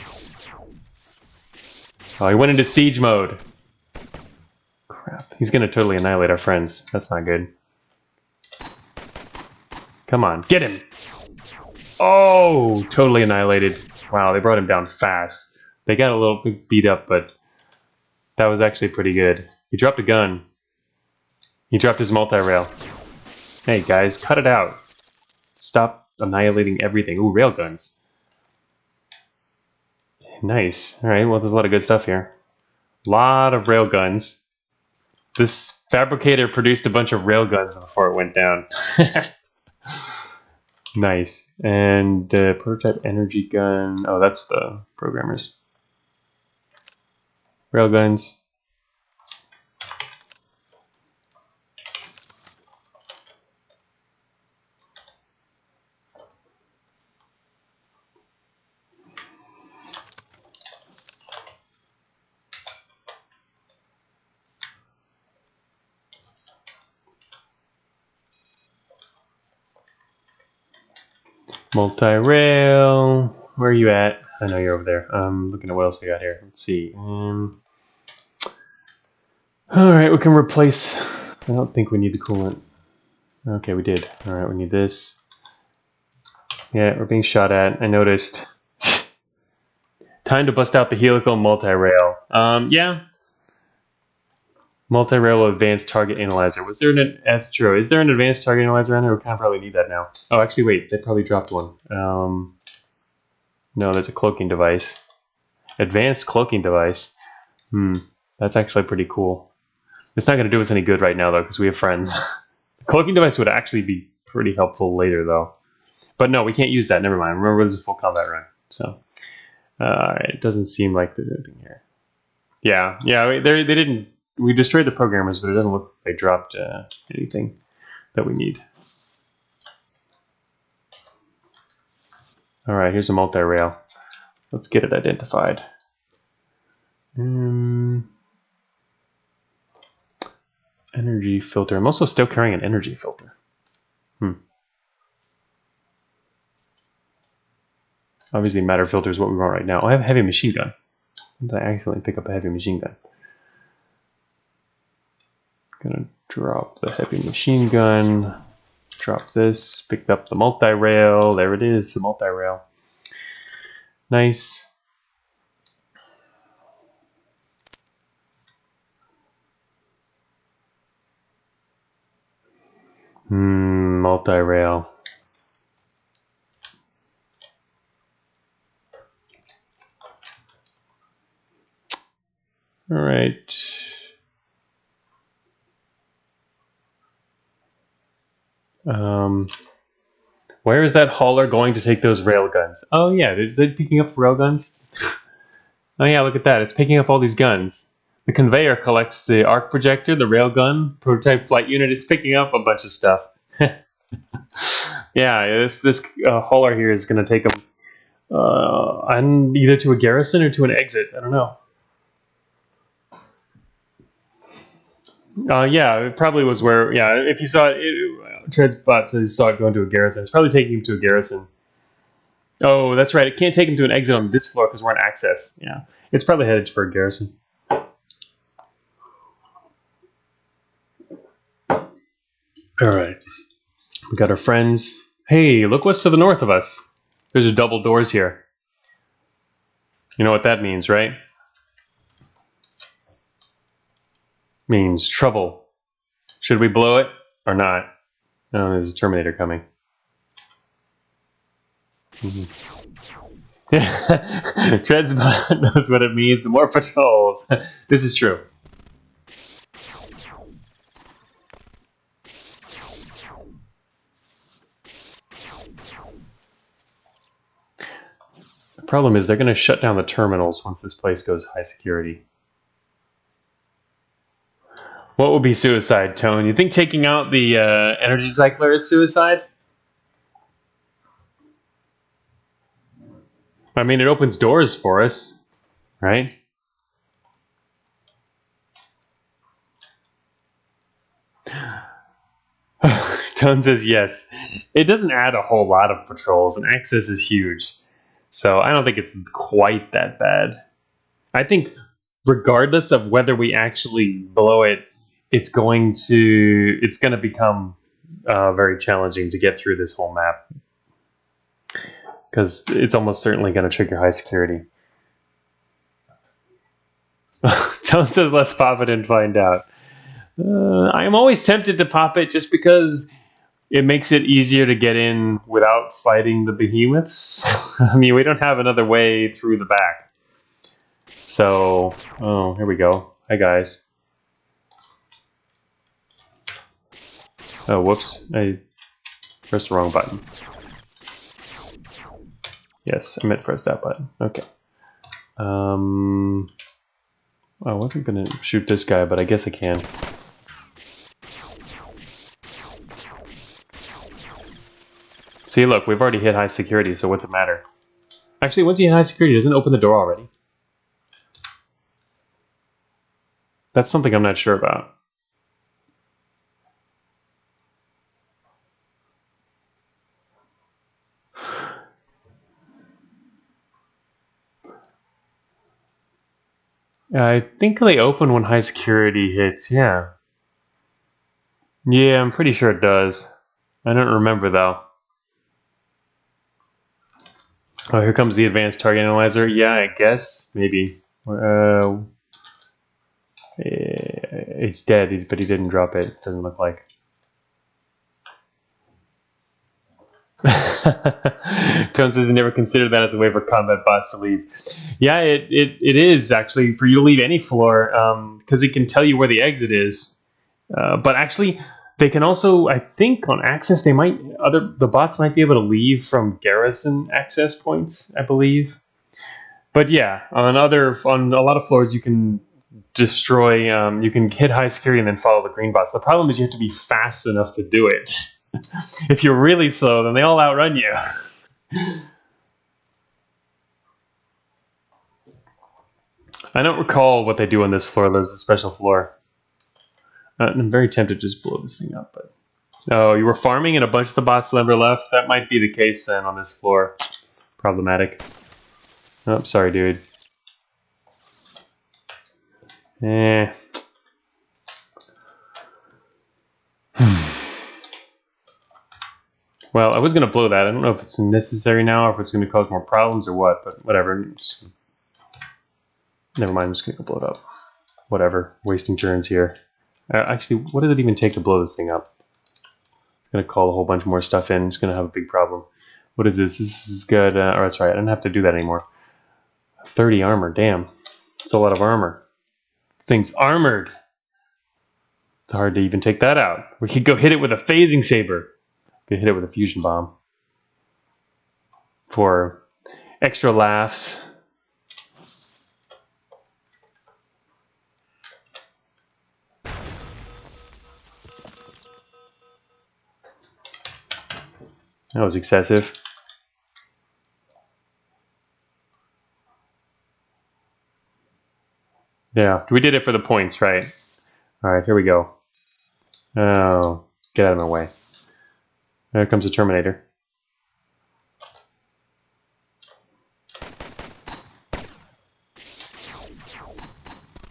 S1: Oh, he went into siege mode. Crap. He's going to totally annihilate our friends. That's not good. Come on, get him! Oh, totally annihilated. Wow, they brought him down fast. They got a little bit beat up, but that was actually pretty good. He dropped a gun. He dropped his multi-rail. Hey, guys, cut it out. Stop annihilating everything. Ooh, railguns. Nice. Alright, well, there's a lot of good stuff here. A lot of railguns. This fabricator produced a bunch of railguns before it went down. Nice. And prototype energy gun. Oh, that's the programmers. Railguns. Multi-rail. Where are you at? I know you're over there. Looking at what else we got here. Let's see. Alright, we can replace... I don't think we need the coolant. Okay, we did. Alright, we need this. Yeah, we're being shot at. I noticed. Time to bust out the helical multi-rail. Yeah. Multi-rail advanced target analyzer. Was there an... That's true. Is there an advanced target analyzer on there? We kind of probably need that now. Oh, actually, wait. They probably dropped one. No, there's a cloaking device. Advanced cloaking device. That's actually pretty cool. It's not going to do us any good right now, though, because we have friends. Cloaking device would actually be pretty helpful later, though. But no, we can't use that. Never mind. Remember, this is a full combat run. So, It doesn't seem like there's anything here. Yeah, they didn't. We destroyed the programmers, but it doesn't look like they dropped anything that we need. All right, here's a multi-rail. Let's get it identified. Energy filter. I'm also still carrying an energy filter. Obviously, matter filter is what we want right now. Oh, I have a heavy machine gun. Did I accidentally pick up a heavy machine gun? Gonna drop the heavy machine gun. Drop this. Picked up the multi-rail. There it is, the multi-rail. Nice. Multi-rail. All right. Where is that hauler going to take those rail guns? Oh yeah, is it picking up rail guns? Oh yeah, look at that. It's picking up all these guns. The conveyor collects the arc projector, the rail gun, prototype flight unit. It's picking up a bunch of stuff. Yeah, this hauler here is going to take them either to a garrison or to an exit. I don't know. Yeah, it probably was where. Yeah, if you saw it, Treadspot says he saw it going to a garrison. It's probably taking him to a garrison. Oh, that's right. It can't take him to an exit on this floor because we're on access. Yeah, it's probably headed for a garrison. All right, we got our friends. Hey, look what's to the north of us. There's double doors here. You know what that means, right? Means trouble. Should we blow it or not? Oh, there's a Terminator coming. Treadspot knows what it means. More patrols. This is true. The problem is they're going to shut down the terminals once this place goes high security. What would be suicide, Tone? You think taking out the energy cycler is suicide? I mean, it opens doors for us, right? Tone says yes. It doesn't add a whole lot of patrols, and access is huge. So I don't think it's quite that bad. I think regardless of whether we actually blow it, it's going to become very challenging to get through this whole map. Because it's almost certainly going to trigger high security. Tone says let's pop it and find out. I'm always tempted to pop it just because it makes it easier to get in without fighting the behemoths. I mean, we don't have another way through the back. So, oh, here we go. Hi, guys. Oh, whoops. I pressed the wrong button. Yes, I meant to press that button. Okay. I wasn't going to shoot this guy, but I guess I can. See, look, we've already hit high security, so what's it matter? Actually, once you hit high security, doesn't it open the door already? That's something I'm not sure about. I think they open when high security hits, yeah. Yeah, I'm pretty sure it does. I don't remember, though. Oh, here comes the advanced target analyzer. Yeah, I guess. Maybe. It's dead, but he didn't drop it. Doesn't look like. Tone says he never considered that as a way for combat bots to leave. Yeah, it is actually for you to leave any floor because it can tell you where the exit is. But actually, they can also, I think, on access, the bots might be able to leave from garrison access points. I believe. But yeah, on a lot of floors you can destroy. You can hit high security and then follow the green bots. The problem is you have to be fast enough to do it. If you're really slow, then they all outrun you. I don't recall what they do on this floor. There's a special floor. I'm very tempted to just blow this thing up, but oh, you were farming and a bunch of the bots never left? That might be the case then on this floor. Problematic. Oh, sorry, dude. Eh. Well, I was going to blow that. I don't know if it's necessary now or if it's going to cause more problems or what, but whatever. Never mind, I'm just going to go blow it up. Whatever. Wasting turns here. Actually, what does it even take to blow this thing up? It's going to call a whole bunch more stuff in. It's going to have a big problem. What is this? This is good. Oh, that's right. I don't have to do that anymore. 30 armor. Damn. It's a lot of armor. Thing's armored. It's hard to even take that out. We could go hit it with a phasing saber. We could hit it with a fusion bomb. For extra laughs. That was excessive. Yeah, we did it for the points, right? Alright, here we go. Oh, get out of my way. There comes the Terminator.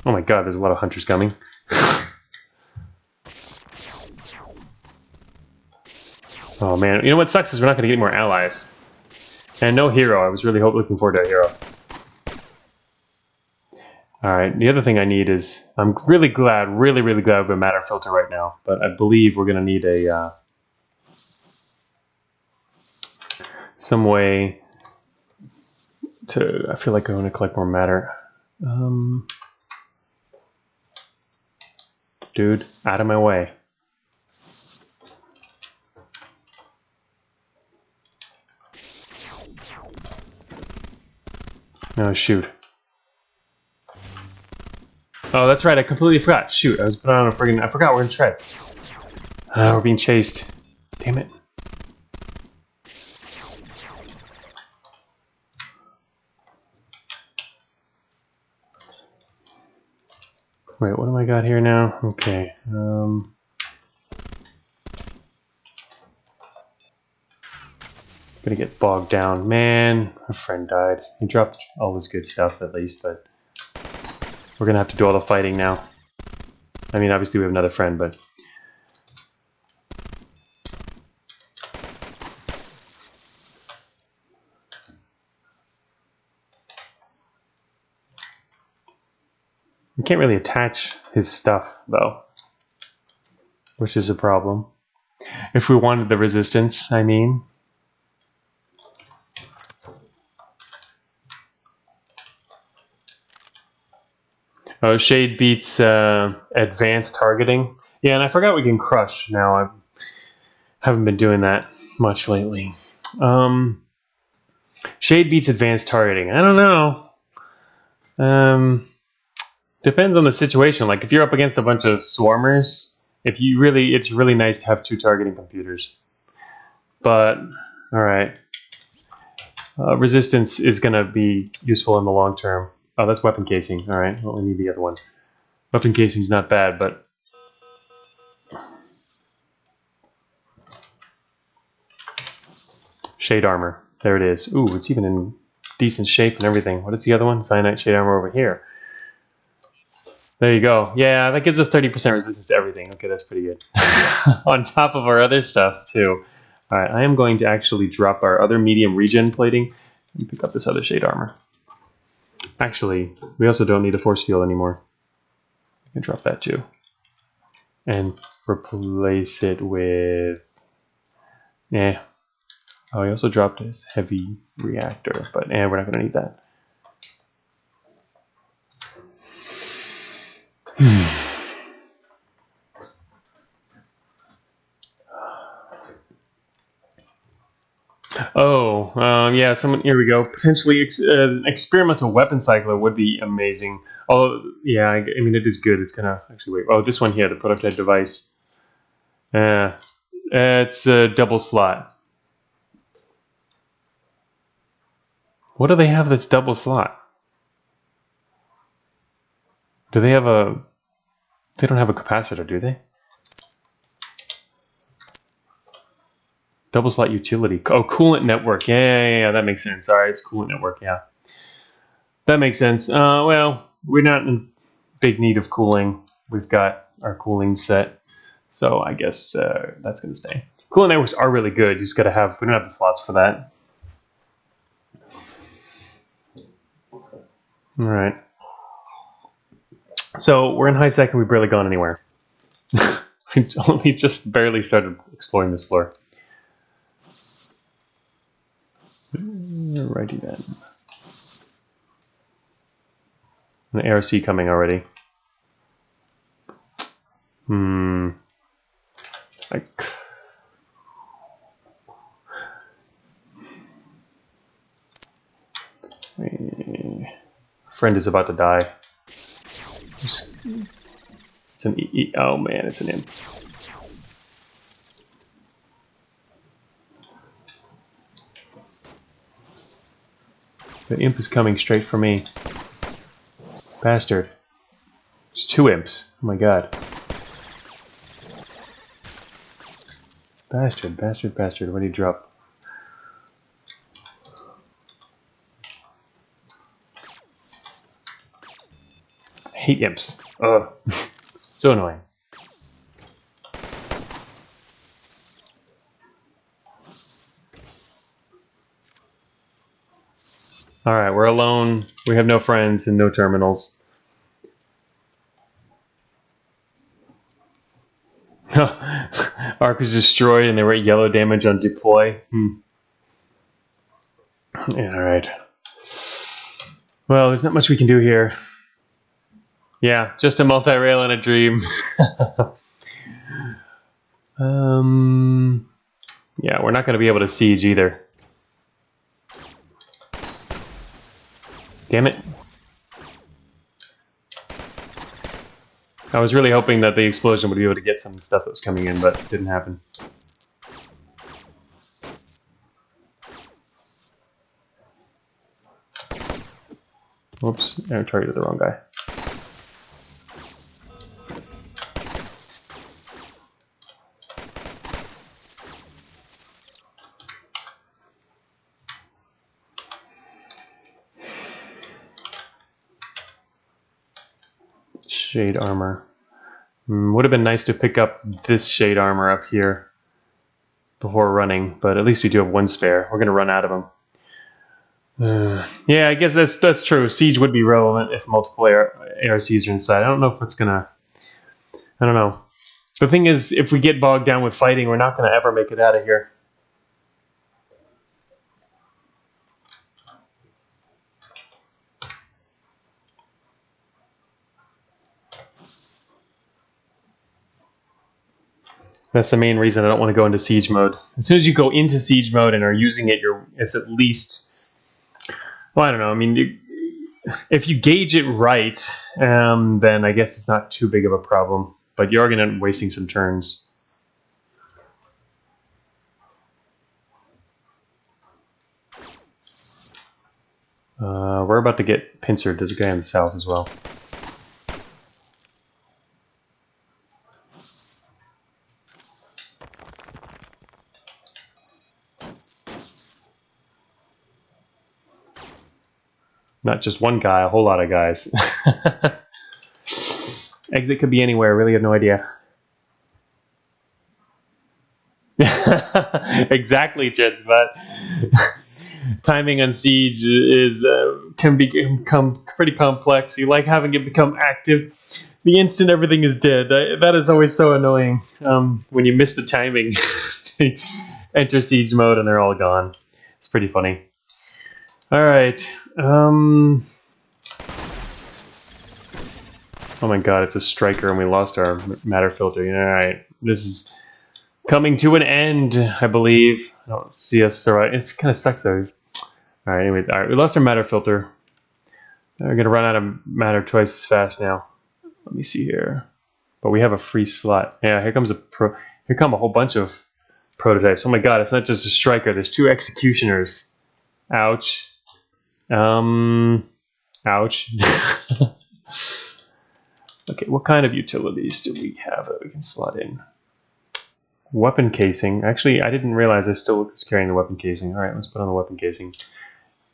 S1: Oh my god, there's a lot of hunters coming. Oh man, you know what sucks is we're not going to get more allies. And no hero. I was really looking forward to a hero. Alright, the other thing I need is... I'm really glad we have a matter filter right now. But I believe we're going to need a... some way to... I feel like I want to collect more matter. Dude, out of my way. Oh, shoot. Oh, that's right, I completely forgot. Shoot, I was putting on a friggin'... I forgot we're in treads. We're being chased. Damn it. Wait, what do I got here now? Okay. Gonna get bogged down. Man, a friend died. He dropped all his good stuff at least, but we're gonna have to do all the fighting now. I mean, obviously we have another friend, but... We can't really attach his stuff, though. Which is a problem. If we wanted the resistance, I mean... Oh, Shade beats advanced targeting. Yeah, and I forgot we can crush now. I haven't been doing that much lately. Shade beats advanced targeting. I don't know. Depends on the situation. Like if you're up against a bunch of swarmers, it's really nice to have two targeting computers. But all right, resistance is going to be useful in the long term. Oh, that's weapon casing. All right, well, we need the other one. Weapon casing's not bad, but shade armor. There it is. Ooh, it's even in decent shape and everything. What is the other one? Cyanite shade armor over here. There you go. Yeah, that gives us 30% resistance to everything. Okay, that's pretty good. On top of our other stuff, too. All right, I am going to actually drop our other medium regen plating and pick up this other shade armor. Actually, we also don't need a force field anymore. I can drop that, too. And replace it with... Yeah. Oh, he also dropped his heavy reactor, but we're not going to need that. Oh, yeah. Someone. Here we go. Potentially, experimental weapon cycler would be amazing. Oh, yeah. I mean, it is good. It's gonna actually wait. Oh, this one here, the prototype device. It's a double slot. What do they have that's double slot? Do they have a? They don't have a capacitor, do they? Double slot utility. Oh, coolant network. Yeah. That makes sense. All right, it's coolant network. Yeah, that makes sense. Well, we're not in big need of cooling. We've got our cooling set, so I guess that's gonna stay. Coolant networks are really good. You just gotta have. We don't have the slots for that. All right. So we're in high sec and we've barely gone anywhere. We've only just barely started exploring this floor. Righty then. An ARC coming already. Like. Friend is about to die. It's an oh man, it's an imp. The imp is coming straight for me. Bastard. There's two imps. Oh my god. Bastard. What did he drop? I hate imps. Ugh. So annoying. Alright, we're alone. We have no friends and no terminals. Arc was destroyed and they were at yellow damage on deploy. Yeah, alright. Well, there's not much we can do here. Yeah, just a multi-rail and a dream. Yeah, we're not going to be able to siege either. Damn it. I was really hoping that the explosion would be able to get some stuff that was coming in, but it didn't happen. Whoops, I targeted the wrong guy. Shade armor. Would have been nice to pick up this shade armor up here before running, but at least we do have one spare. We're going to run out of them. Yeah, I guess that's true. Siege would be relevant if multiple ARCs are inside. I don't know if it's going to... I don't know. The thing is, if we get bogged down with fighting, we're not going to ever make it out of here. That's the main reason I don't want to go into siege mode. As soon as you go into siege mode and are using it, it's at least... Well, I don't know. I mean, if you gauge it right, then I guess it's not too big of a problem. But you're going to end up wasting some turns. We're about to get pincered. There's a guy in the south as well. Not just one guy, a whole lot of guys. Exit could be anywhere, really have no idea. Exactly, Jets, but timing on siege can become pretty complex. You like having it become active the instant everything is dead. That is always so annoying when you miss the timing. Enter siege mode and they're all gone. It's pretty funny. All right. Oh my god, it's a striker and we lost our matter filter. All right. This is coming to an end, I believe. I don't see us survive. It kind of sucks though. All right, anyway, all right, we lost our matter filter. We're gonna run out of matter twice as fast now. Let me see here. But we have a free slot. Yeah, here come a whole bunch of prototypes. Oh my god, it's not just a striker. There's 2 executioners. Ouch. Ouch. Okay, what kind of utilities do we have that we can slot in? Weapon casing. Actually, I didn't realize I still was carrying the weapon casing. All right, let's put on the weapon casing.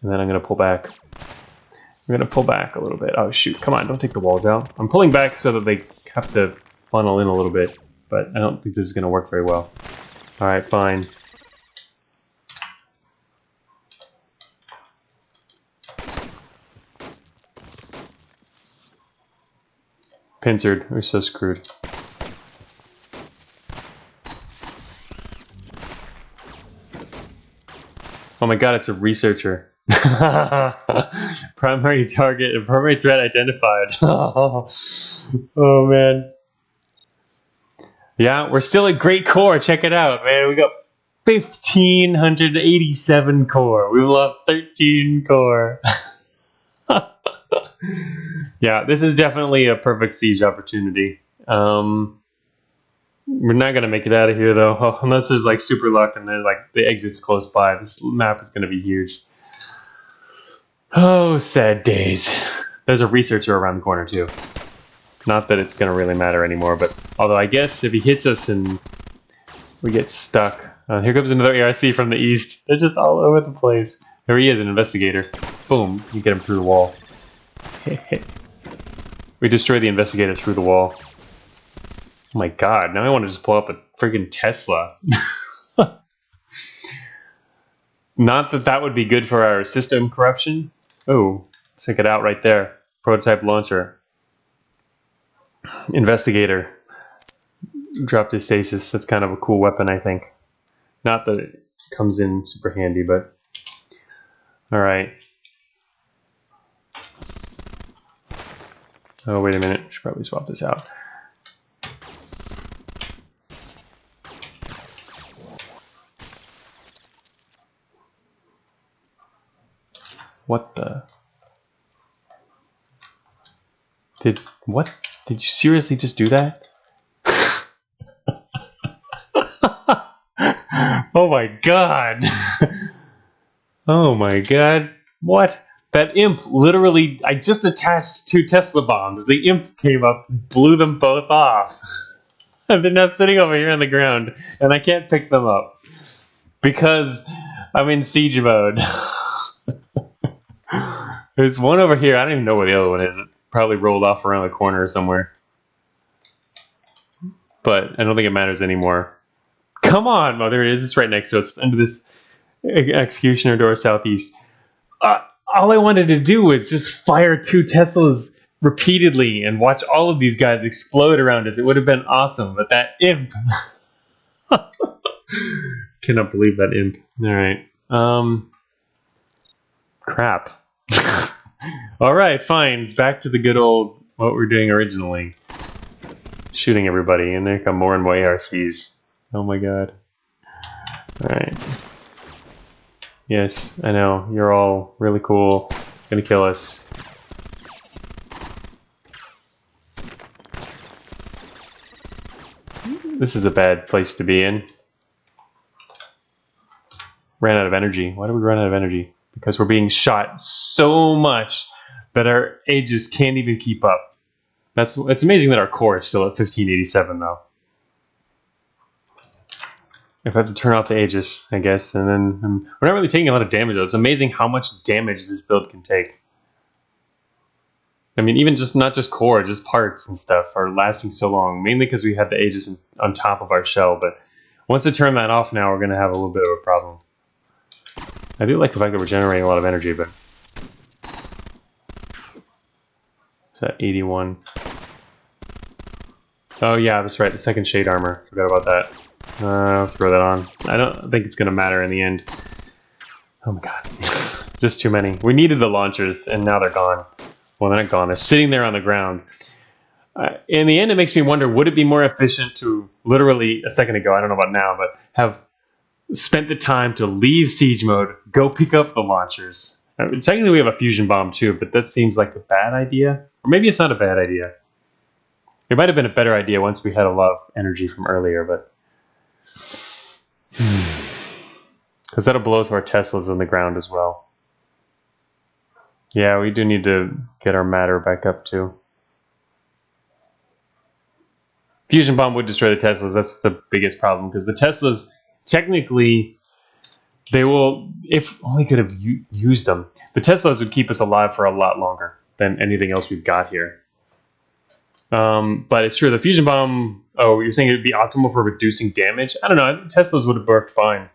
S1: And then I'm going to pull back. I'm going to pull back a little bit. Oh, shoot. Come on, don't take the walls out. I'm pulling back so that they have to funnel in a little bit. But I don't think this is going to work very well. All right, fine. Pincered. We're so screwed. Oh my god, it's a researcher. Primary target, primary threat identified. Oh man. Yeah, we're still at great core. Check it out, man. We got 1,587 core. We've lost 13 core. Yeah, this is definitely a perfect siege opportunity. We're not going to make it out of here, though, unless there's like super luck and then like the exit's close by. This map is going to be huge. Oh, sad days. There's a researcher around the corner, too. Not that it's going to really matter anymore, but although I guess if he hits us and we get stuck. Here comes another ARC from the east. They're just all over the place. There he is, an investigator. Boom, you get him through the wall. We destroy the investigator through the wall. Oh my god, now I want to just pull up a freaking Tesla. Not that that would be good for our system corruption. Oh, check it out right there. Prototype launcher. Investigator. Dropped his stasis. That's kind of a cool weapon, I think. Not that it comes in super handy, but... Alright. Oh, wait a minute. Should probably swap this out. What the? What? Did you seriously just do that? Oh my god. Oh my god. What? That imp literally, I just attached 2 Tesla bombs. The imp came up, blew them both off. And they're now sitting over here on the ground, and I can't pick them up. Because I'm in siege mode. There's one over here. I don't even know where the other one is. It probably rolled off around the corner somewhere. But I don't think it matters anymore. Come on! Oh, there it is. It's right next to us. Under this executioner door southeast. All I wanted to do was just fire 2 Teslas repeatedly and watch all of these guys explode around us. It would have been awesome. But that imp... Cannot believe that imp. Alright. Crap. Alright, fine. It's back to the good old what we were doing originally. Shooting everybody, and there come more and more ARCs. Oh my god. Alright. Yes, I know. You're all really cool. Gonna kill us. This is a bad place to be in. Ran out of energy. Why did we run out of energy? Because we're being shot so much that our Aegis can't even keep up. It's amazing that our core is still at 1587 though. If I have to turn off the Aegis, I guess, and then we're not really taking a lot of damage though. It's amazing how much damage this build can take. I mean, even just not just core, just parts and stuff are lasting so long, mainly because we had the Aegis on top of our shell, but once I turn that off now, we're going to have a little bit of a problem. I do like the fact that we're generating a lot of energy, but... Is that 81? Oh yeah, that's right, the second shade armor. Forgot about that. I'll throw that on. I don't think it's going to matter in the end. Oh my god. Just too many. We needed the launchers, and now they're gone. Well, they're not gone. They're sitting there on the ground. In the end, it makes me wonder, would it be more efficient to literally, a second ago, I don't know about now, but have spent the time to leave siege mode, go pick up the launchers. Technically, we have a fusion bomb too, but that seems like a bad idea. Or maybe it's not a bad idea. It might have been a better idea once we had a lot of energy from earlier, but... Because that'll blow us our Teslas on the ground as well. Yeah, we do need to get our matter back up too. Fusion bomb would destroy the Teslas. That's the biggest problem, because the Teslas, technically, they will, if only could have used them, the Teslas would keep us alive for a lot longer than anything else we've got here. But it's true, the fusion bomb, oh, you're saying it would be optimal for reducing damage? I don't know, I think Teslas would have worked fine.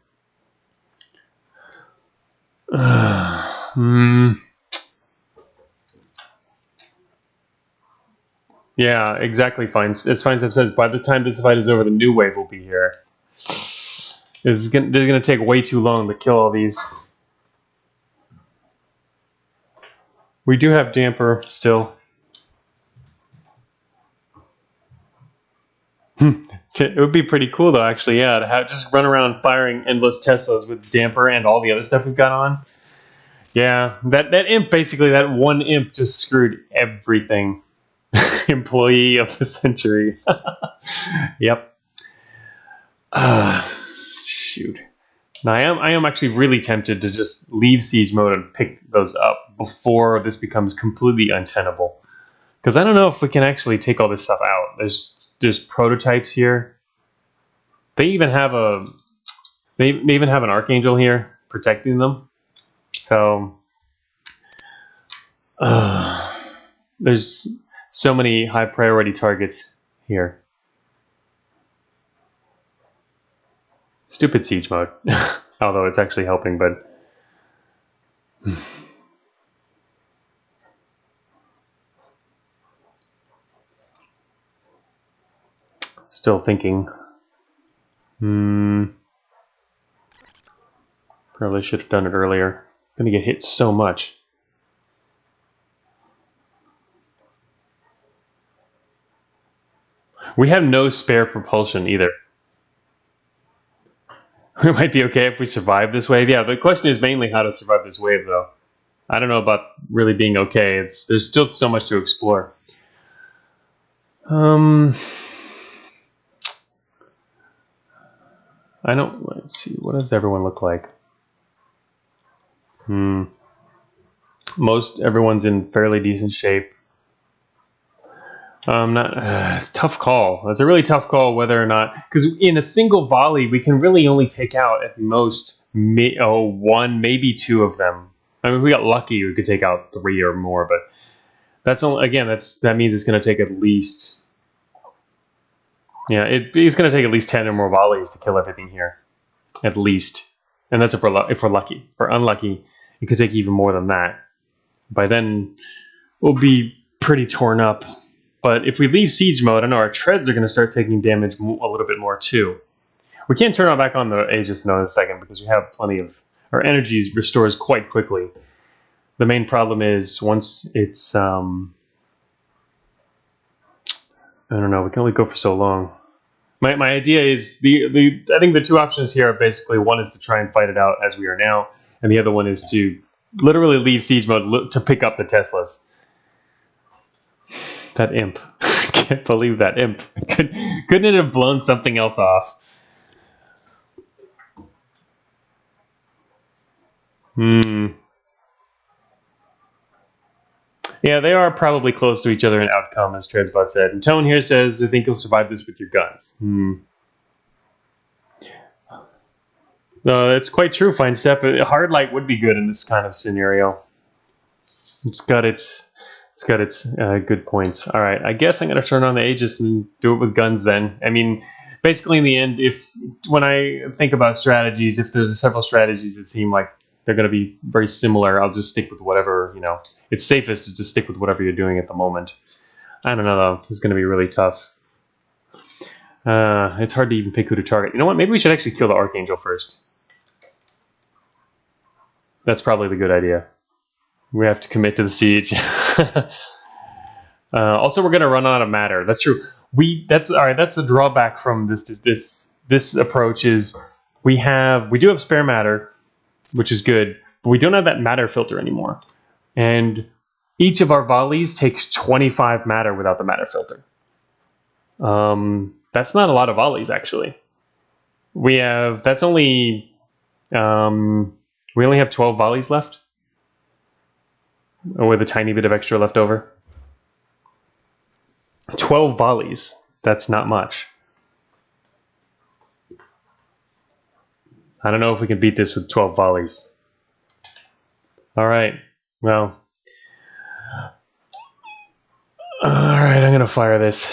S1: Yeah, exactly, fine. As Feinstein says, by the time this fight is over, the new wave will be here. They're going to take way too long to kill all these. We do have damper still. It would be pretty cool though, actually, yeah, to have just run around firing endless Teslas with damper and all the other stuff we've got on. Yeah, that imp, basically, that one imp just screwed everything. Employee of the century. Yep. Shoot. Now, I am actually really tempted to just leave siege mode and pick those up before this becomes completely untenable. Because I don't know if we can actually take all this stuff out. There's prototypes here. They even have they even have an archangel here protecting them. So there's so many high priority targets here. Stupid siege mode. Although it's actually helping, but still thinking. Probably should have done it earlier. I'm gonna get hit so much. We have no spare propulsion either. We might be okay if we survive this wave. Yeah, the question is mainly how to survive this wave, though. I don't know about really being okay. There's still so much to explore. I don't. Let's see. What does everyone look like? Most everyone's in fairly decent shape. It's a tough call. It's a really tough call whether or not, because in a single volley we can really only take out at most one, maybe two of them. I mean, if we got lucky, we could take out 3 or more, but that's only, again, that means it's going to take at least, yeah, it's going to take at least 10 or more volleys to kill everything here, at least, and that's if we're lucky. If we're unlucky, it could take even more than that. By then, we'll be pretty torn up. But if we leave siege mode, I know our treads are going to start taking damage a little bit more too. We can't turn back on the Aegis in a second because we have plenty of... Our energy restores quite quickly. The main problem is once it's... I don't know, we can only go for so long. My idea is... I think the two options here are basically, one is to try and fight it out as we are now, and the other one is to literally leave siege mode to pick up the Teslas. That imp. I can't believe that imp. Couldn't it have blown something else off? Yeah, they are probably close to each other in outcome, as Tresbot said. And Tone here says, I think you'll survive this with your guns. No, that's quite true, Fine Step. Hard light would be good in this kind of scenario. It's got its good points. All right, I guess I'm going to turn on the Aegis and do it with guns then. I mean, basically in the end, when I think about strategies, if there's several strategies that seem like they're going to be very similar, I'll just stick with whatever, it's safest to just stick with whatever you're doing at the moment. I don't know, though. It's going to be really tough. It's hard to even pick who to target. You know what? Maybe we should actually kill the Archangel first. That's probably the good idea. We have to commit to the siege. Also, we're gonna run out of matter. That's true. That's all right. That's the drawback from this approach is we do have spare matter, which is good, but we don't have that matter filter anymore. And each of our volleys takes 25 matter without the matter filter. That's not a lot of volleys actually. We only have 12 volleys left, with a tiny bit of extra left over. 12 volleys. That's not much. I don't know if we can beat this with 12 volleys. All right. Well. All right, I'm going to fire this.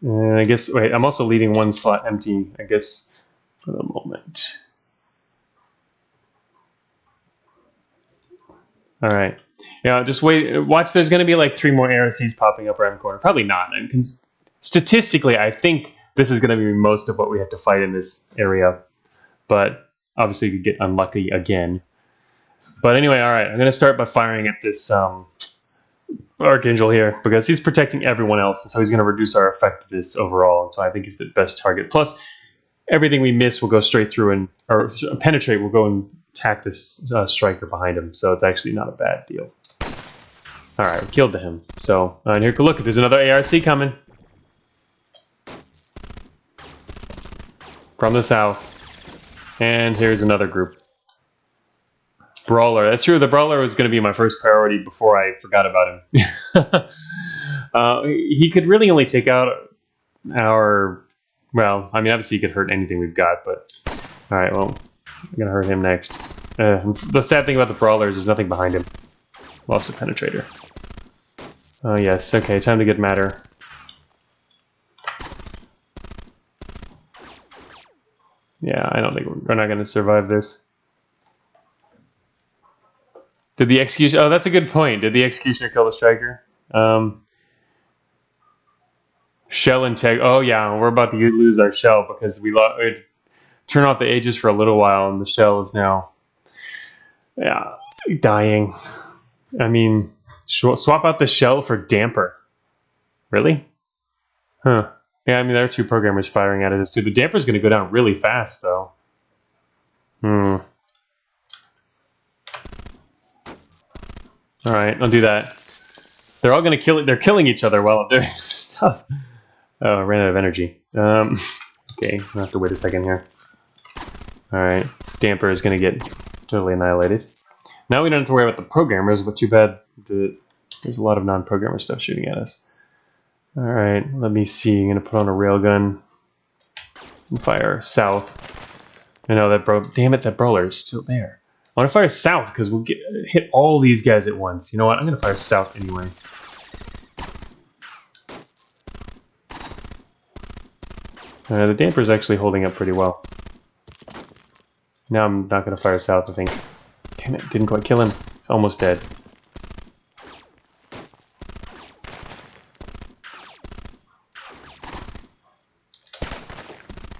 S1: I guess, wait, I'm also leaving one slot empty, I guess, for the moment. All right. Yeah, just wait. Watch, there's going to be like 3 more ARCs popping up around the corner. Probably not. And statistically, I think this is going to be most of what we have to fight in this area. But obviously, you could get unlucky again. But anyway, all right. I'm going to start by firing at this Archangel here, because he's protecting everyone else, and so he's going to reduce our effectiveness overall. And so I think he's the best target. Plus, everything we miss will go straight through or penetrate will go and attack this striker behind him. So it's actually not a bad deal. All right, we killed him. So, and here, look, there's another ARC coming from the south, and here's another group. Brawler. That's true. The Brawler was going to be my first priority before I forgot about him. He could really only take out our... Well, I mean, obviously he could hurt anything we've got, but... Alright, well, I'm going to hurt him next. The sad thing about the Brawler is there's nothing behind him. Lost a penetrator. Oh, yes. Okay, time to get matter. Yeah, I don't think we're not going to survive this. Did the Executioner... Oh, that's a good point. Did the Executioner kill the Striker? Shell integ... Oh, yeah, we're about to lose our Shell because we turn off the Aegis for a little while, and the Shell is now... Yeah, dying. I mean, swap out the Shell for Damper. Really? Huh. Yeah, I mean, there are 2 programmers firing at us, too. The Damper's going to go down really fast, though. Alright, I'll do that. They're all gonna kill it. They're killing each other while I'm doing stuff. Oh, I ran out of energy. Okay, I'll have to wait a second here. Alright, Damper is gonna get totally annihilated. Now we don't have to worry about the programmers, but too bad there's a lot of non-programmer stuff shooting at us. Alright, let me see. I'm gonna put on a railgun and fire south. I know that damn it, that Brawler is still there. I want to fire south because we'll hit all these guys at once. You know what? I'm going to fire south anyway. The Damper is actually holding up pretty well. Now I'm not going to fire south, I think. Damn it, didn't quite kill him. He's almost dead.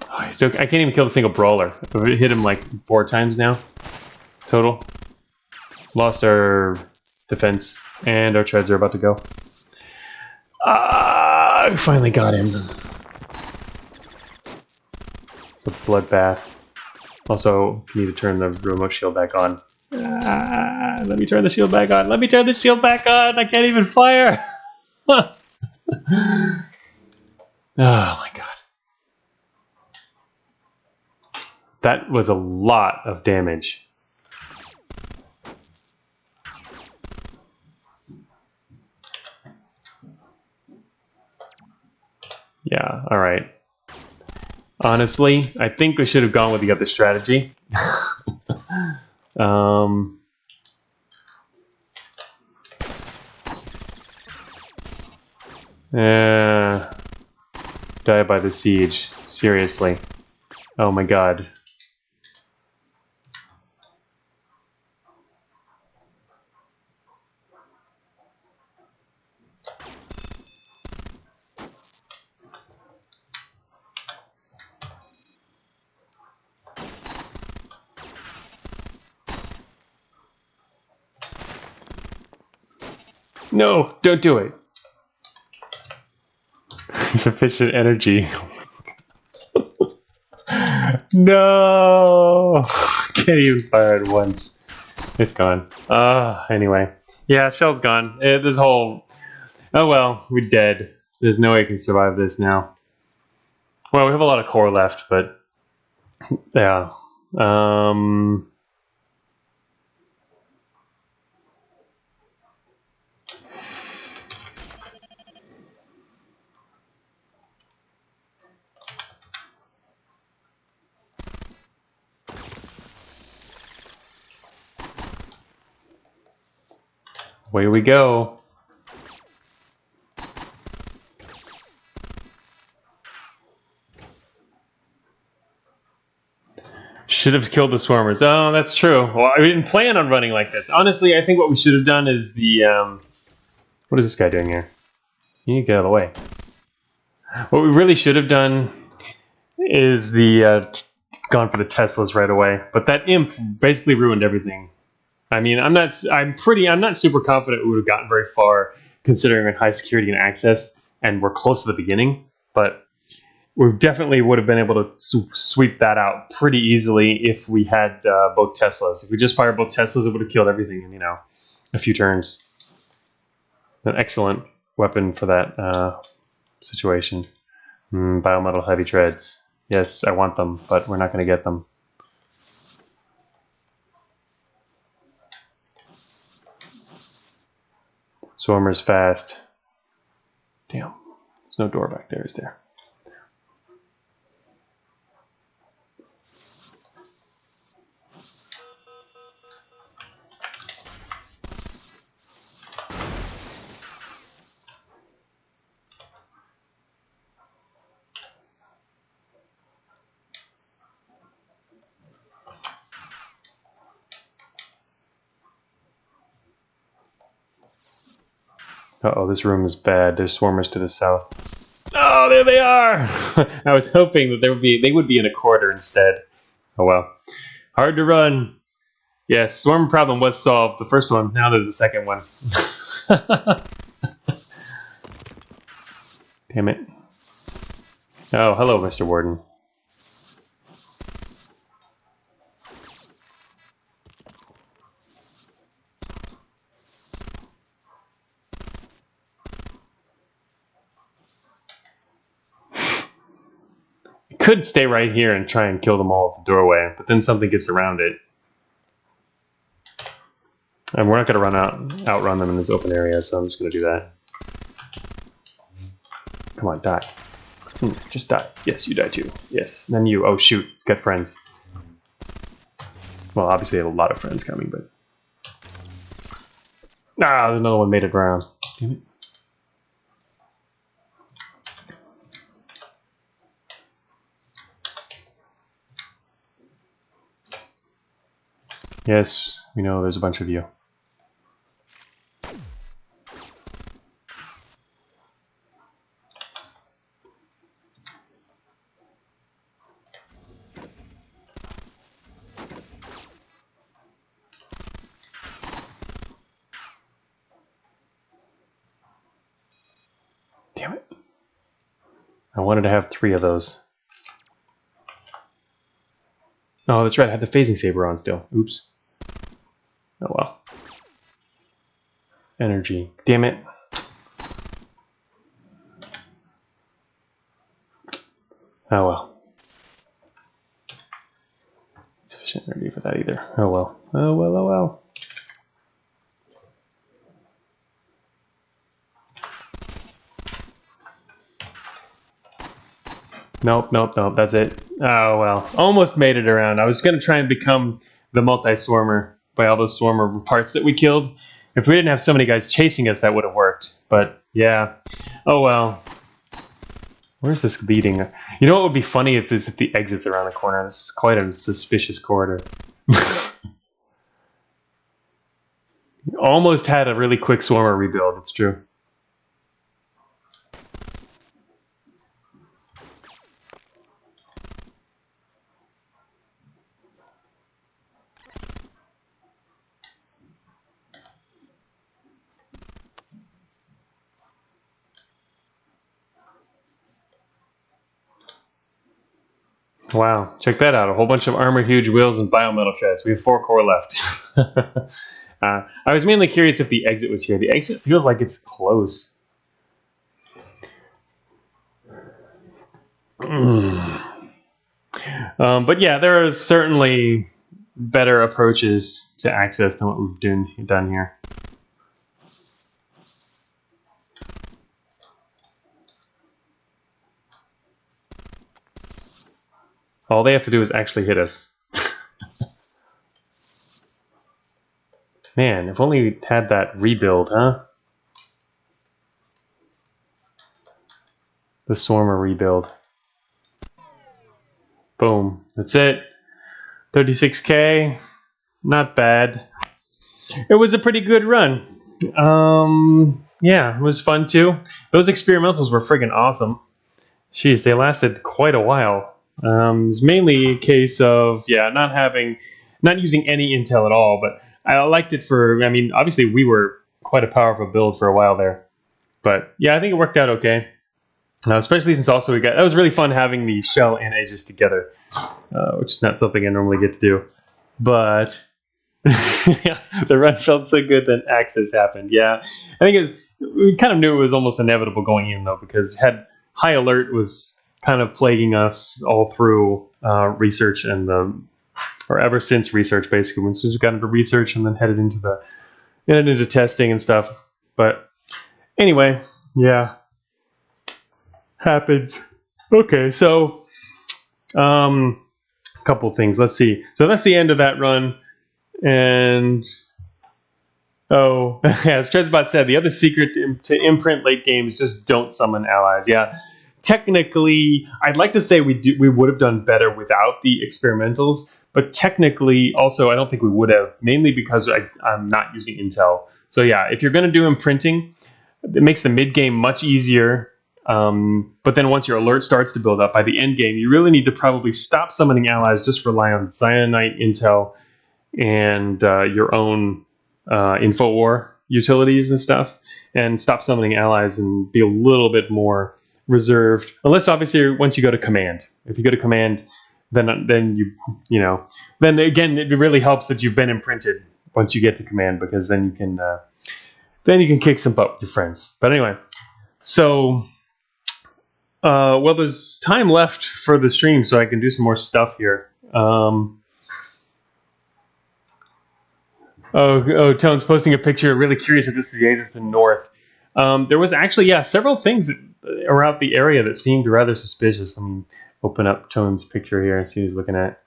S1: Oh, I can't even kill a single Brawler. I've hit him like 4 times now. Total. Lost our defense, and our treads are about to go. I finally got him. It's a bloodbath. Also, you need to turn the remote shield back on. Let me turn the shield back on. Let me turn the shield back on. I can't even fire. Oh my god. That was a lot of damage. Yeah, alright. Honestly, I think we should have gone with the other strategy. Die by the siege. Seriously. Oh my god. No, don't do it. Insufficient energy. No! Can't even fire it once. It's gone. Anyway. Yeah, shell's gone. This whole... Oh well, we're dead. There's no way I can survive this now. Well, we have a lot of core left, but... Yeah. Away we go. Should have killed the swarmers. Oh, that's true. Well, I didn't plan on running like this. Honestly, I think what we should have done is the... What is this guy doing here? You get out of the way. What we really should have done is the... gone for the Teslas right away. But that imp basically ruined everything. I mean, I'm not super confident we would have gotten very far considering high security and access, and we're close to the beginning. But we definitely would have been able to sweep that out pretty easily if we had both Teslas. If we just fired both Teslas, it would have killed everything in, a few turns. An excellent weapon for that situation. Biometal heavy treads. Yes, I want them, but we're not going to get them. Swarmer's fast. Damn. There's no door back there, is there? Uh-oh, this room is bad. There's swarmers to the south. Oh, there they are! I was hoping that they would be in a corridor instead. Oh well. Hard to run. Yes, swarm problem was solved. The first one. Now there's a second one. Damn it. Oh, hello, Mr. Warden. Could stay right here and try and kill them all at the doorway, but then something gets around it. And we're not going to outrun them in this open area, so I'm just going to do that. Come on, die. Just die. Yes, you die too. Yes, then you. Oh shoot, he's got friends. Well, obviously, I have a lot of friends coming, but... Ah, there's another one made it around. Damn it. Yes, we know there's a bunch of you. Damn it. I wanted to have 3 of those. Oh, that's right, I had the phasing saber on still. Oops. Oh well. Energy. Damn it. Oh well. Sufficient energy for that either. Oh well. Oh well, oh well. Nope, nope, nope, that's it. Oh well. Almost made it around. I was going to try and become the multi-swarmer by all those swarmer parts that we killed. If we didn't have so many guys chasing us, that would have worked. But yeah. Oh well. Where's this leading? You know what would be funny if the exit's around the corner? This is quite a suspicious corridor. Almost had a really quick swarmer rebuild, it's true. Wow, check that out. A whole bunch of armor, huge wheels, and biometal shreds. We have 4 core left. I was mainly curious if the exit was here. The exit feels like it's close. But yeah, there are certainly better approaches to access than what we've done here. All they have to do is actually hit us. Man, if only we had that rebuild, huh? The Swarmer rebuild. Boom. That's it. 36k. Not bad. It was a pretty good run. Yeah, it was fun too. Those experimentals were friggin' awesome. Jeez, they lasted quite a while. It's mainly a case of, yeah, not using any intel at all, but I liked it for, I mean, obviously we were quite a powerful build for a while there. But yeah, I think it worked out okay. Especially since also that was really fun having the shell and edges together, which is not something I normally get to do. But yeah, the run felt so good that access happened. Yeah, I think we kind of knew it was almost inevitable going in though, because high alert was kind of plaguing us all through research or ever since research, basically. Once we got into research and then headed into testing and stuff. But anyway, yeah, happens. Okay, so a couple things. Let's see. So that's the end of that run. And as Tredsbot said, the other secret to imprint late games, just don't summon allies. Yeah, technically, I'd like to say we would have done better without the experimentals, but technically, also, I don't think we would have, mainly because I'm not using intel. So yeah, if you're going to do imprinting, it makes the mid game much easier. But then once your alert starts to build up, by the end game, you really need to probably stop summoning allies, just rely on Cyanite intel and your own InfoWar utilities and stuff, and stop summoning allies and be a little bit more reserved. Unless obviously once you go to command. If you go to command, then then again it really helps that you've been imprinted once you get to command, because then you can kick some butt with your friends. But anyway, so well, there's time left for the stream, so I can do some more stuff here. Tone's posting a picture. Really curious if this is the exit to the north. There was actually, several things around the area that seemed rather suspicious. Let me open up Tone's picture here and see what he's looking at.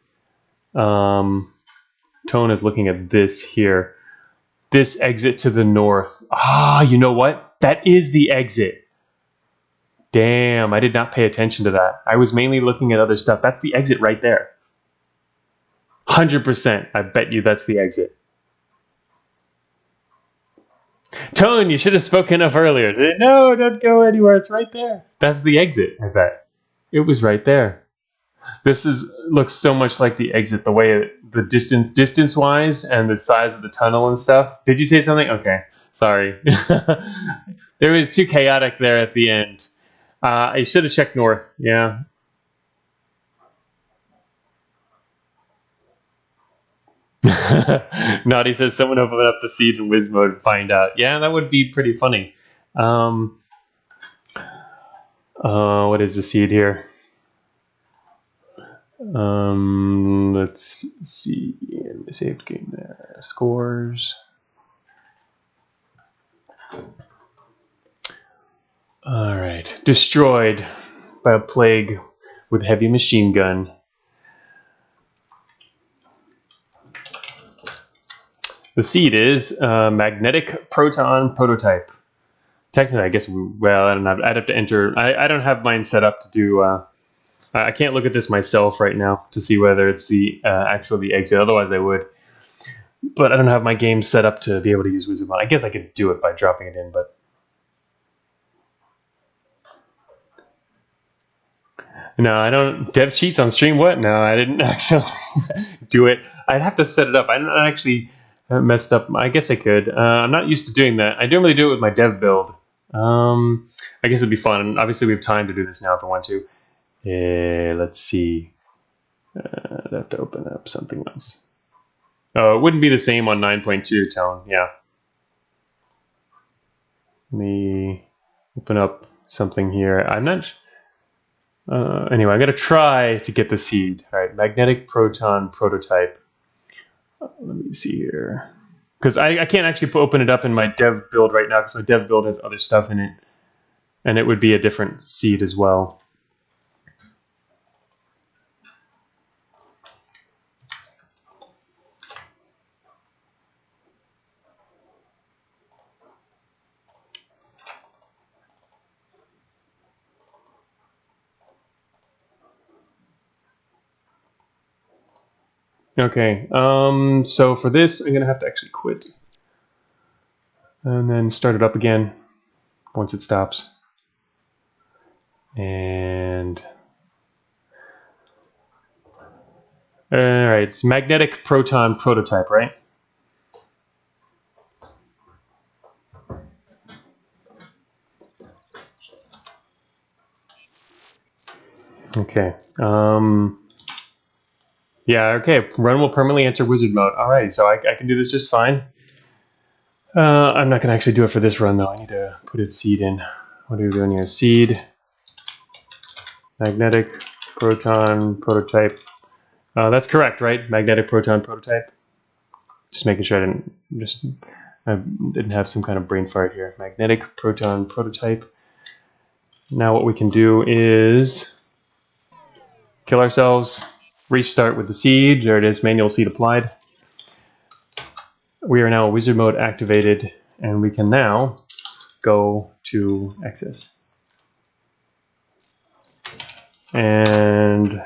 S1: Tone is looking at this here. This exit to the north. You know what? That is the exit. Damn, I did not pay attention to that. I was mainly looking at other stuff. That's the exit right there. 100%. I bet you that's the exit. Tone, you should have spoken up earlier. No, don't go anywhere. It's right there. That's the exit, I bet. It was right there. This looks so much like the exit, the way the distance-wise and the size of the tunnel and stuff. Did you say something? Okay, sorry. There was too chaotic there at the end. I should have checked north. Yeah. Naughty says someone open up the seed in Wiz mode and find out. Yeah, that would be pretty funny. What is the seed here? Let's see. Saved game there. Scores. All right. Destroyed by a plague with heavy machine gun. The seed is magnetic proton prototype. Technically, I guess, I don't have. I'd have to enter. I don't have mine set up to do. I can't look at this myself right now to see whether it's the exit. Otherwise, I would. But I don't have my game set up to be able to use Wizardmon. I guess I could do it by dropping it in, but no, I don't. Dev cheats on stream. What? No, I didn't actually do it. I'd have to set it up. I don't actually. Messed up. I guess I could. I'm not used to doing that. I normally do it with my dev build. I guess it'd be fun. Obviously, we have time to do this now if I want to. Let's see. I'd have to open up something else. Oh, it wouldn't be the same on 9.2 tone. Yeah. Let me open up something here. I'm not. Anyway, I'm gonna try to get the seed. All right, magnetic proton prototype. Let me see here, because I can't actually open it up in my dev build right now because my dev build has other stuff in it, and it would be a different seed as well. Okay, so for this, I'm gonna have to actually quit and then start it up again once it stops. And all right, it's magnetic proton prototype, right? Okay. Yeah, okay. Run will permanently enter wizard mode. Alrighty, so I can do this just fine. I'm not going to actually do it for this run, though. I need to put its seed in. What are we doing here? Seed, magnetic, proton, prototype. That's correct, right? Magnetic, proton, prototype. Just making sure I didn't have some kind of brain fart here. Magnetic, proton, prototype. Now what we can do is kill ourselves, restart with the seed. There it is, manual seed applied. We are now wizard mode activated, and we can now go to Access. And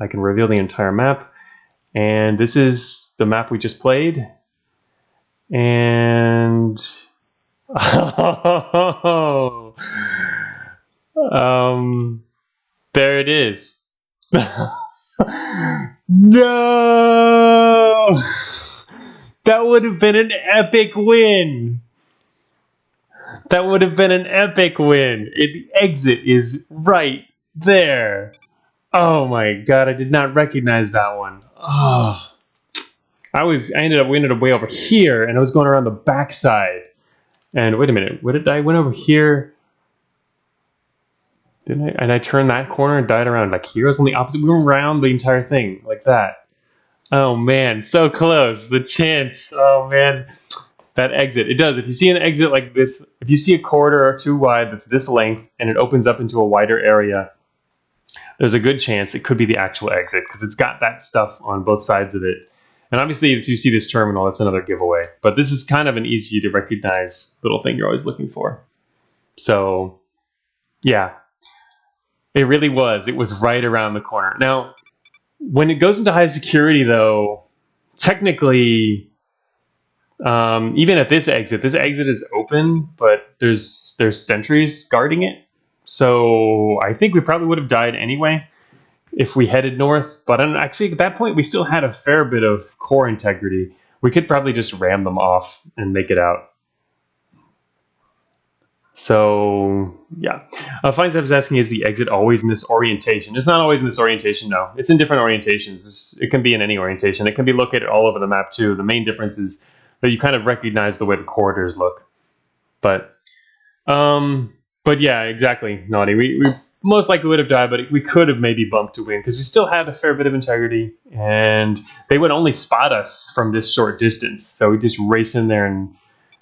S1: I can reveal the entire map. And this is the map we just played. And there it is. No! That would have been an epic win. That would have been an epic win. The exit is right there. Oh my god, I did not recognize that one. Oh. We ended up way over here, and I was going around the backside. And wait a minute, I went over here. Didn't I? And I turned that corner and died around like here. I was on the opposite. We went around the entire thing like that. Oh man, so close. The chance. Oh man. That exit. It does. If you see an exit like this, if you see a corridor or two wide that's this length and it opens up into a wider area, there's a good chance it could be the actual exit because it's got that stuff on both sides of it. And obviously, if you see this terminal, that's another giveaway. But this is kind of an easy to recognize little thing you're always looking for. So, yeah, it really was. It was right around the corner. Now, when it goes into high security, though, technically, even at this exit is open, but there's sentries guarding it. So I think we probably would have died anyway if we headed north. But actually, at that point, we still had a fair bit of core integrity. We could probably just ram them off and make it out. So, yeah. Fine was asking, is the exit always in this orientation? It's not always in this orientation, no. It's in different orientations. It can be in any orientation. It can be located all over the map, too. The main difference is that you kind of recognize the way the corridors look. But yeah, exactly, Naughty. We most likely would have died, but we could have maybe bumped to win because we still had a fair bit of integrity, and they would only spot us from this short distance. So we just race in there and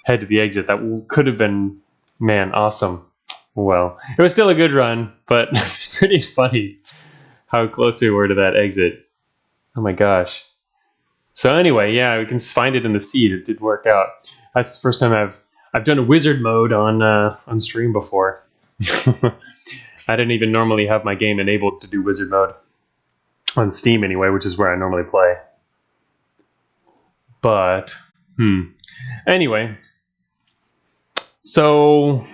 S1: head to the exit. That could have been, man, awesome. Well, it was still a good run, but it's pretty funny how close we were to that exit. Oh my gosh. So anyway, yeah, we can find it in the seed. It did work out. That's the first time I've done a wizard mode on stream before. I didn't even normally have my game enabled to do wizard mode on Steam anyway, which is where I normally play. But anyway, so